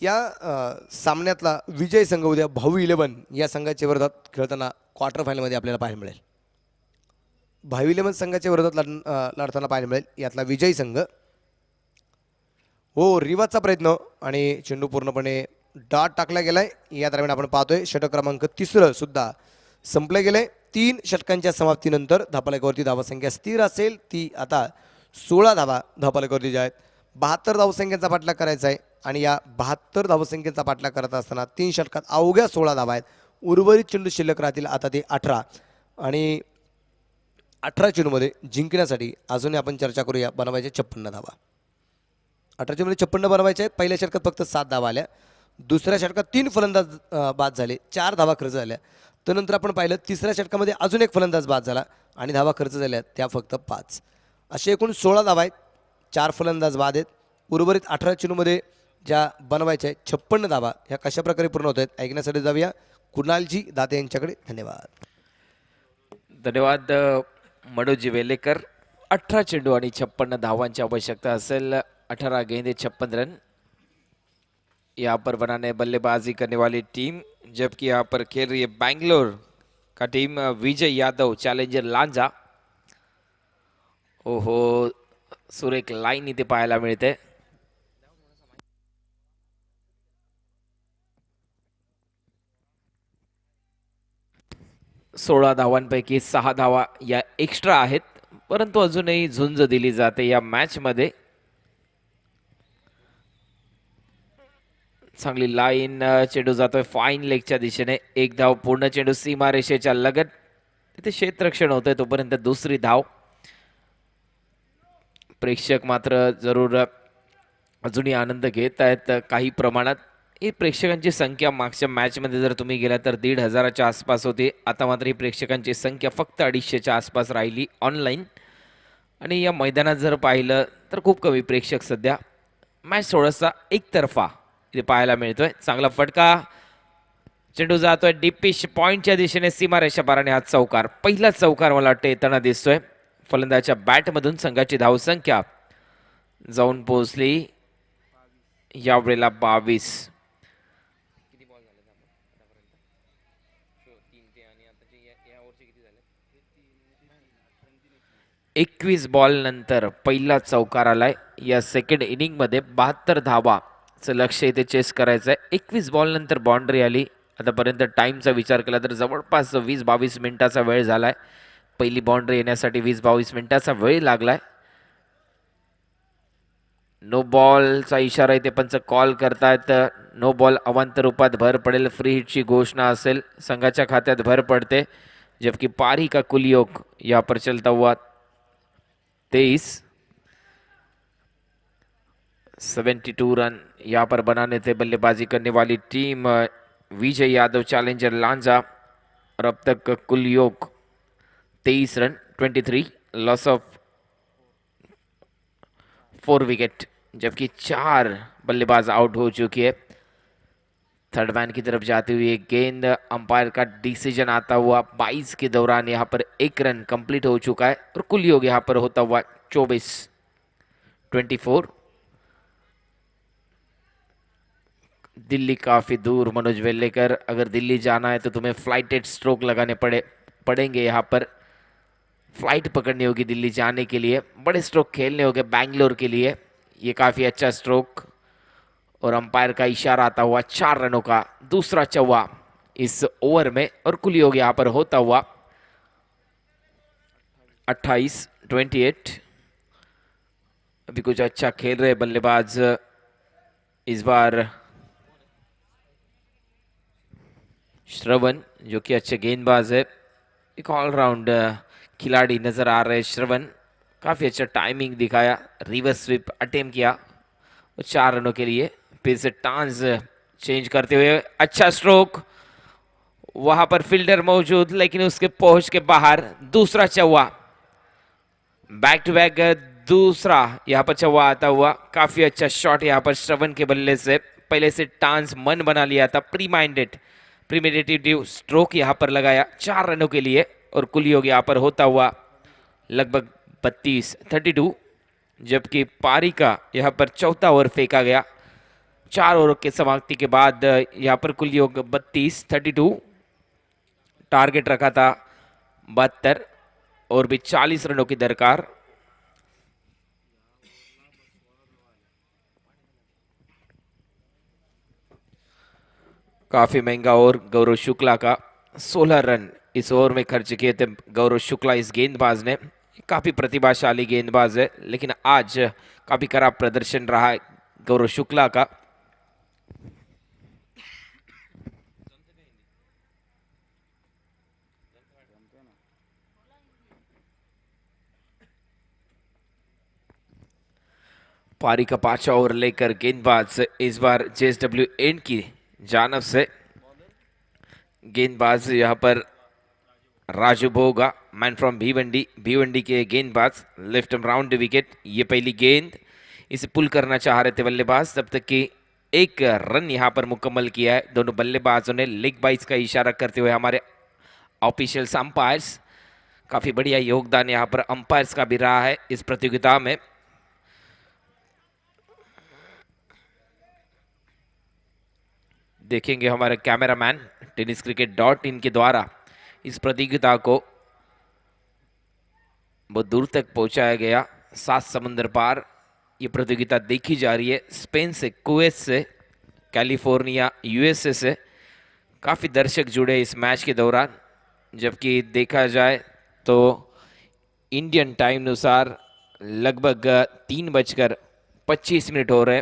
या सामन्यातला विजय संघ उद्या भाऊ 11 या संघाच्या विरोधात खेळताना क्वार्टर फायनलमध्ये आपल्याला पाहायला मिळेल. भाऊ 11 संघाच्या विरोधात लढताना पाहायला मिळेल यातला विजयी संघ. हो, रिवाजचा प्रयत्न आणि चेंडू पूर्णपणे डॉट टाकला गेलाय. या दरम्यान आपण पाहतोय षटक क्रमांक 3 सुद्धा संपलं गेलंय. 3 षटकांच्या समाप्तीनंतर धावफलकावरती धावसंख्या स्थिर असेल ती आता 16 धावा धावफलकावरती ज्या आहेत. 72 धावसंख्येचा पाठलाग करायचा आहे आणि या 72 धावसंख्येचा पाठलाग करत असताना 3 षटकात अवघ्या 16 धावा आहेत. उर्वरित चेंडू शिल्लक राहतील आता ते 18. आणि 18 चेंडूमध्ये जिंकण्यासाठी अजूनही आपण चर्चा करूया बनवायचे 56 धावा. 18 चेंडूमध्ये 56 बनवायचे आहेत. पहिल्या षटकात फक्त 7 धावा आल्या. दुसऱ्या षटकात 3 फलंदाज बाद झाले, 4 धावा खर्च झाल्या. त्यानंतर आपण पाहिलं तिसऱ्या षटकामध्ये अजून एक फलंदाज बाद झाला आणि धावा खर्च झाल्या त्या फक्त 5. असे एकूण 16 धावा आहेत. 4 फलंदाज बाद आहेत. उर्वरित 18 चेंडूमध्ये ज्या बनवायच्या आहेत 56 धावा ह्या कशा प्रकारे पूर्ण होत आहेत ऐकण्यासाठी जाऊया कुणालजी दाते यांच्याकडे. धन्यवाद. धन्यवाद मनोज वेलेकर. 18 चेंडू आणि 56 धावांची आवश्यकता असेल. 18 गेंदे 56 रन. यहाँ पर बनाने बल्लेबाजी करने वाली टीम, जबकि यहाँ पर खेल रही है बैंगलोर का टीम विजय यादव चॅलेंजर लांजा. ओहो, सुरेख लाईन इथे पाहायला मिळते. सोळा धावांपैकी 6 धावा या एक्स्ट्रा आहेत, परंतु अजूनही झुंज दिली जाते या मॅच मध्ये. चांगली लाईन, चेंडू जातोय फाईन लेगच्या दिशेने. एक धाव पूर्ण चेंडू सीमारेषेच्या लगत, तिथे क्षेत्ररक्षण होतंय तोपर्यंत दुसरी धाव. प्रेक्षक मात्र जरूर अजूनही आनंद घेत आहेत काही प्रमाणात. ही प्रेक्षकांची संख्या मागच्या मॅचमध्ये जर तुम्ही गेला तर 1,500च्या आसपास होती. आता मात्र ही प्रेक्षकांची संख्या फक्त 250च्या आसपास राहिली ऑनलाईन. आणि या मैदानात जर पाहिलं तर खूप कमी प्रेक्षक सध्या. मॅच थोडासा एकतर्फा इथे पाहायला मिळतोय. चांगला फटका, चेंडू जातोय डीप पिच पॉइंटच्या दिशेने, सीमारेषा पाराने हा चौकार. पहिला चौकार मला वाटतं येताना दिसतोय. फलंदाच्या बॅटमधून संघाची धावसंख्या जाऊन पोहोचली यावेळेला 22. 21 बॉल नंतर पहिला चौकार आलाय या सेकंड इनिंग मध्ये. 72 धावाचं लक्ष इथे चेस करायचं आहे. 21 बॉल नंतर बाउंड्री आली. आतापर्यंत टाइमचा विचार केला तर जवळपास 20-22 मिनिटाचा वेळ झालाय. पहिली बाउंड्री येण्यासाठी 20-22 मिनिटाचा वेळ लागलाय. नो बॉलचा इशारा इथे पंच कॉल करतायत. नो बॉल अवांतर रूपात भर पडेल. फ्री हिटची घोषणा असेल. संघाच्या खात्यात भर पडते. जबकि पारी का कुलयोग यहाँ पर चलता हुआ 23. 72 रन यहाँ पर बनाने थे बल्लेबाजी करने वाली टीम विजय यादव चैलेंजर लांजा. और अब तक कुल योग 23 रन, 23 लॉस ऑफ 4 विकेट, जबकि 4 बल्लेबाज आउट हो चुकी है. थर्ड मैन की तरफ जाती हुई एक गेंद, अंपायर का डिसीजन आता हुआ 22 के दौरान यहाँ पर 1 रन कंप्लीट हो चुका है. और कुल योग यहाँ पर होता हुआ 24. दिल्ली काफी दूर मनोज वेल्लेकर. अगर दिल्ली जाना है तो तुम्हें फ्लाइटेड स्ट्रोक लगाने पड़ेंगे. यहाँ पर फ्लाइट पकड़नी होगी दिल्ली जाने के लिए. बड़े स्ट्रोक खेलने होंगे बैंगलोर के लिए. ये काफी अच्छा स्ट्रोक और अंपायर का इशारा आता हुआ 4 रनों का दूसरा चौवा इस ओवर में. और कुल योग यहाँ पर होता हुआ 28. अभी कुछ अच्छा खेल रहे बल्लेबाज इस बार. श्रवण जो कि अच्छे गेंदबाज है, एक ऑलराउंड खिलाड़ी नजर आ रहे. श्रवण काफी अच्छा टाइमिंग दिखाया, रिवर्स स्वीप अटेम्प्ट किया 4 रनों के लिए. फिर से टांस चेंज करते हुए अच्छा स्ट्रोक. वहां पर फील्डर मौजूद लेकिन उसके पहुंच के बाहर. दूसरा चौवा, बैक टू बैक दूसरा यहाँ पर चौवा आता हुआ. काफी अच्छा शॉट यहाँ पर श्रवण के बल्ले से. पहले से टांस मन बना लिया था. प्रीमेडिटेटिव स्ट्रोक यहाँ पर लगाया 4 रनों के लिए. और कुल योग यहाँ पर होता हुआ लगभग 32, जबकि पारी का यहाँ पर चौथा ओवर फेंका गया. 4 ओवर के समाप्ति के बाद यहाँ पर कुल योग 32. टारगेट रखा था 72 और भी 40 रनों की दरकार. काफी महंगा ओवर गौरव शुक्ला का. 16 रन इस ओवर में खर्च किए थे गौरव शुक्ला इस गेंदबाज ने. काफी प्रतिभाशाली गेंदबाज है, लेकिन आज काफी खराब प्रदर्शन रहा है गौरव शुक्ला का. पारी का 5वां ओवर लेकर गेंदबाज इस बार JSW एंड की जानब से. गेंदबाज यहाँ पर राजू भोगा, मैन फ्रॉम भिवंडी के गेंदबाज. Left round wicket. ये पहली गेंद इसे पुल करना चाह रहे थे बल्लेबाज, तब तक कि एक रन यहाँ पर मुकम्मल किया है दोनों बल्लेबाजों ने। लेग बाइज का इशारा करते हुए हमारे ऑफिशियल्स अंपायर्स, काफी बढ़िया योगदान यहाँ पर अंपायर्स का भी रहा है इस प्रतियोगिता में। देखेंगे हमारे कैमरामैन tenniscricket.in के द्वारा इस प्रतियोगिता को बहुत दूर तक पहुंचाया गया, 7 समुंदर पार ये प्रतियोगिता देखी जा रही है। स्पेन से, कुवैत से, कैलिफोर्निया, यूएसए से काफ़ी दर्शक जुड़े इस मैच के दौरान। जबकि देखा जाए तो इंडियन टाइम अनुसार लगभग 3:25 हो रहे।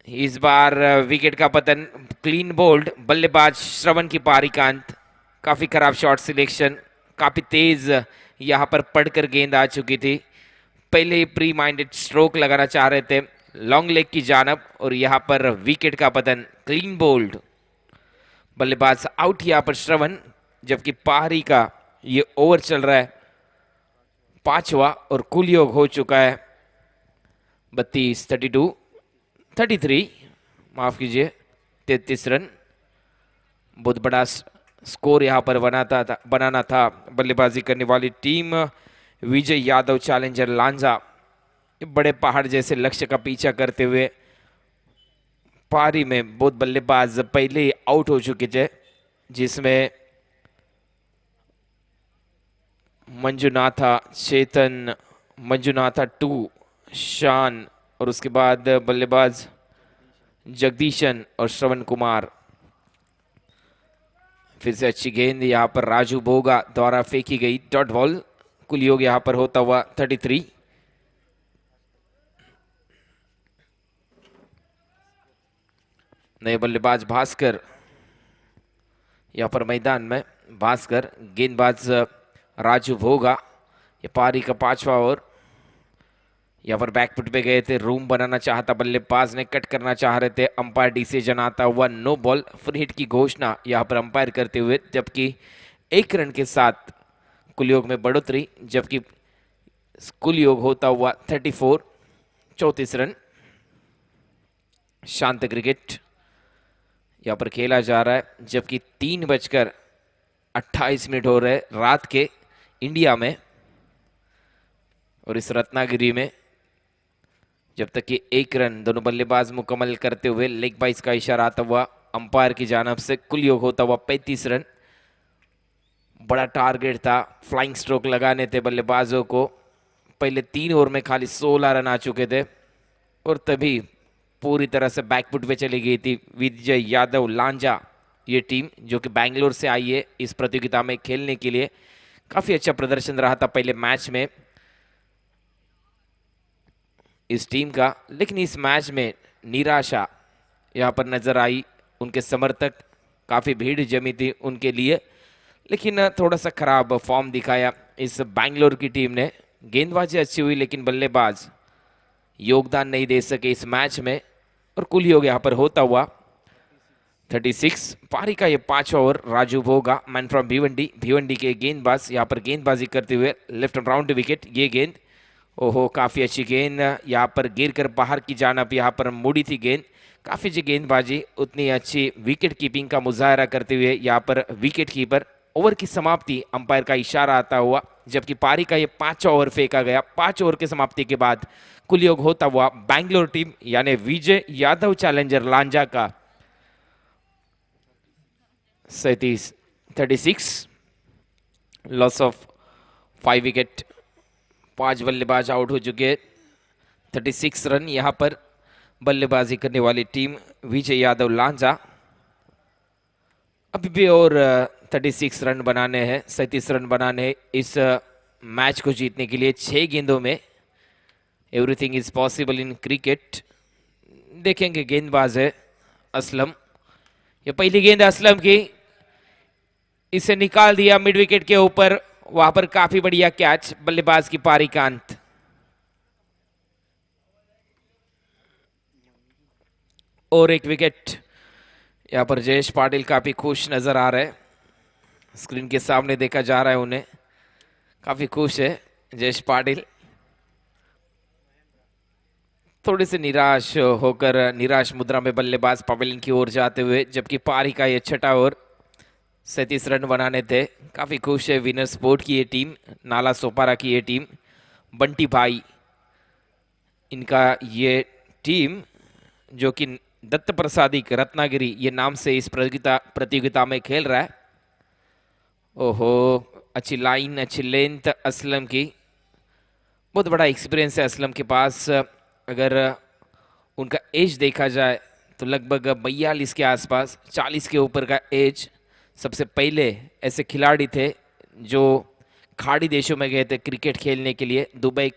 इस बार विकेट का पतन, क्लीन बोल्ड, बल्लेबाज श्रवण की पारी का अंत। काफ़ी खराब शॉट सिलेक्शन, काफ़ी तेज यहाँ पर पढ़कर गेंद आ चुकी थी। पहले ही प्री माइंडेड स्ट्रोक लगाना चाह रहे थे लॉन्ग लेग की जानब, और यहाँ पर विकेट का पतन, क्लीन बोल्ड, बल्लेबाज आउट यहाँ पर श्रवण। जबकि पारी का ये ओवर चल रहा है 5वां और कुल योग हो चुका है 33 माफ कीजिए 33 रन। बहुत बड़ा स्कोर यहाँ पर बनाना था बल्लेबाजी करने वाली टीम विजय यादव चैलेंजर लांजा। बड़े पहाड़ जैसे लक्ष्य का पीछा करते हुए पारी में बहुत बल्लेबाज पहले ही आउट हो चुके थे, जिसमें मंजुनाथा, चेतन, मंजुनाथा 2, शान, और उसके बाद बल्लेबाज जगदीशन और श्रवण कुमार। फिर से अच्छी गेंद यहाँ पर राजू बोगा द्वारा फेंकी गई, डॉट बॉल। कुल योग यहाँ पर होता हुआ 33। नए बल्लेबाज भास्कर यहाँ पर मैदान में। भास्कर, गेंदबाज राजू भोगा। ये पारी का 5वां ओवर। यहाँ पर बैकफुट पे गए थे, रूम बनाना चाहता बल्लेबाज ने, कट करना चाह रहे थे। अंपायर डिसीजन आता हुआ नो बॉल, फ्री हिट की घोषणा यहाँ पर अंपायर करते हुए। जबकि 1 रन के साथ कुल योग में बढ़ोतरी, जबकि कुल योग होता हुआ 34, 34 रन। शांत क्रिकेट यहाँ पर खेला जा रहा है, जबकि 3:28 हो रहे रात के इंडिया में। और इस रत्नागिरी में जब तक कि 1 रन दोनों बल्लेबाज मुकम्मल करते हुए, लेग बाइज का इशारा आता हुआ अंपायर की जानब से, कुल योग होता हुआ 35 रन। बड़ा टारगेट था, फ्लाइंग स्ट्रोक लगाने थे बल्लेबाजों को। पहले 3 ओवर में खाली 16 रन आ चुके थे, और तभी पूरी तरह से बैकफुट पे चली गई थी विजय यादव लांजा ये टीम, जो कि बैंगलोर से आई है इस प्रतियोगिता में खेलने के लिए। काफी अच्छा प्रदर्शन रहा था पहले मैच में इस टीम का, लेकिन इस मैच में निराशा यहाँ पर नजर आई। उनके समर्थक, काफी भीड़ जमी थी उनके लिए, लेकिन थोड़ा सा खराब फॉर्म दिखाया इस बैंगलोर की टीम ने। गेंदबाजी अच्छी हुई, लेकिन बल्लेबाज योगदान नहीं दे सके इस मैच में, और कुल योग यहाँ पर होता हुआ 36। पारी का ये 5वां ओवर। राजू भोगा, मैन फ्रॉम भिवंडी के गेंदबाज यहाँ पर गेंदबाजी करते हुए, लेफ्ट राउंड विकेट। ये गेंद, ओहो, काफी अच्छी गेंद यहाँ पर गिर कर बाहर की जानब यहाँ पर मुड़ी थी गेंद। काफी अच्छी गेंदबाजी, उतनी अच्छी विकेट कीपिंग का मुजाहरा करते हुए यहाँ पर विकेट कीपर। ओवर की समाप्ति, अंपायर का इशारा आता हुआ, जबकि पारी का ये 5वां ओवर फेंका गया। 5 ओवर की समाप्ति के बाद कुल योग होता हुआ बैंगलोर टीम यानी विजय यादव चैलेंजर लांजा का 36, लॉस ऑफ 5 विकेट। 5 बल्लेबाज आउट हो चुके। 36 रन यहाँ पर बल्लेबाजी करने वाली टीम विजय यादव लांजा। अभी भी और 36 रन बनाने हैं, 37 रन बनाने हैं इस मैच को जीतने के लिए। 6 गेंदों में everything is possible in cricket. देखेंगे, गेंदबाज है असलम। ये पहली गेंद असलम की, इसे निकाल दिया मिड विकेट के ऊपर। वहां पर काफी बढ़िया कैच, बल्लेबाज की पारी का अंत। और 1 विकेट। यहाँ पर जयेश पाटिल काफी खुश नजर आ रहे हैं, स्क्रीन के सामने देखा जा रहा है उन्हें, काफी खुश है जयेश पाटिल। थोड़े से निराश होकर निराश मुद्रा में बल्लेबाज पवेलियन की ओर जाते हुए, जबकि पारी का ये छठा ओवर 37 रन बनाने थे। काफी खुश है विनर स्पोर्ट की ये टीम, नाला सोपारा की ये टीम, बंटी भाई इनका ये टीम, जो कि दत्त प्रसादी रत्नागिरी ये नाम से इस प्रतियोगिता में खेल रहा है। ओहो, अच्छी लाइन, अच्छी लेंथ असलम की, बहुत बड़ा एक्सपीरियंस है असलम के पास। अगर उनका एज देखा जाए तो लगभग 42 के आसपास, 40 के ऊपर का एज। सबसे पहले ऐसे खिलाड़ी थे जो खाड़ी देशों में गए थे क्रिकेट खेलने के लिए, दुबई,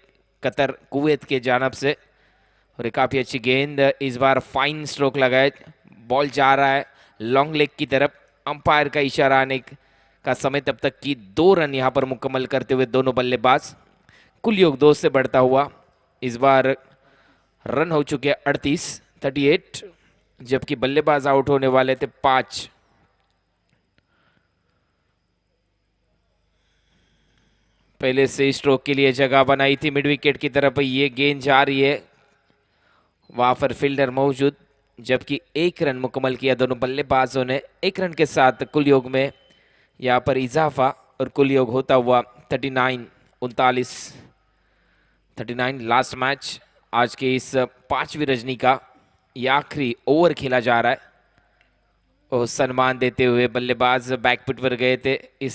कतर, कुवैत के जानब से। और एक काफ़ी अच्छी गेंद, इस बार फाइन स्ट्रोक लगाए, बॉल जा रहा है लॉन्ग लेग की तरफ। अंपायर का इशारा आने का समय तब तक की 2 रन यहाँ पर मुकम्मल करते हुए दोनों बल्लेबाज। कुल योग 2 से बढ़ता हुआ इस बार रन हो चुके 38, जबकि बल्लेबाज आउट होने वाले थे 5। पहले से स्ट्रोक के लिए जगह बनाई थी मिड विकेट की तरफ, ये गेंद जा रही है, वहां पर फील्डर मौजूद, जबकि 1 रन मुकम्मल किया दोनों बल्लेबाजों ने। 1 रन के साथ कुल योग में यहाँ पर इजाफा और कुल योग होता हुआ 39 लास्ट मैच आज के इस 5वीं रजनी का ये आखिरी ओवर खेला जा रहा है। और सम्मान देते हुए बल्लेबाज बैकफुट पर गए थे, इस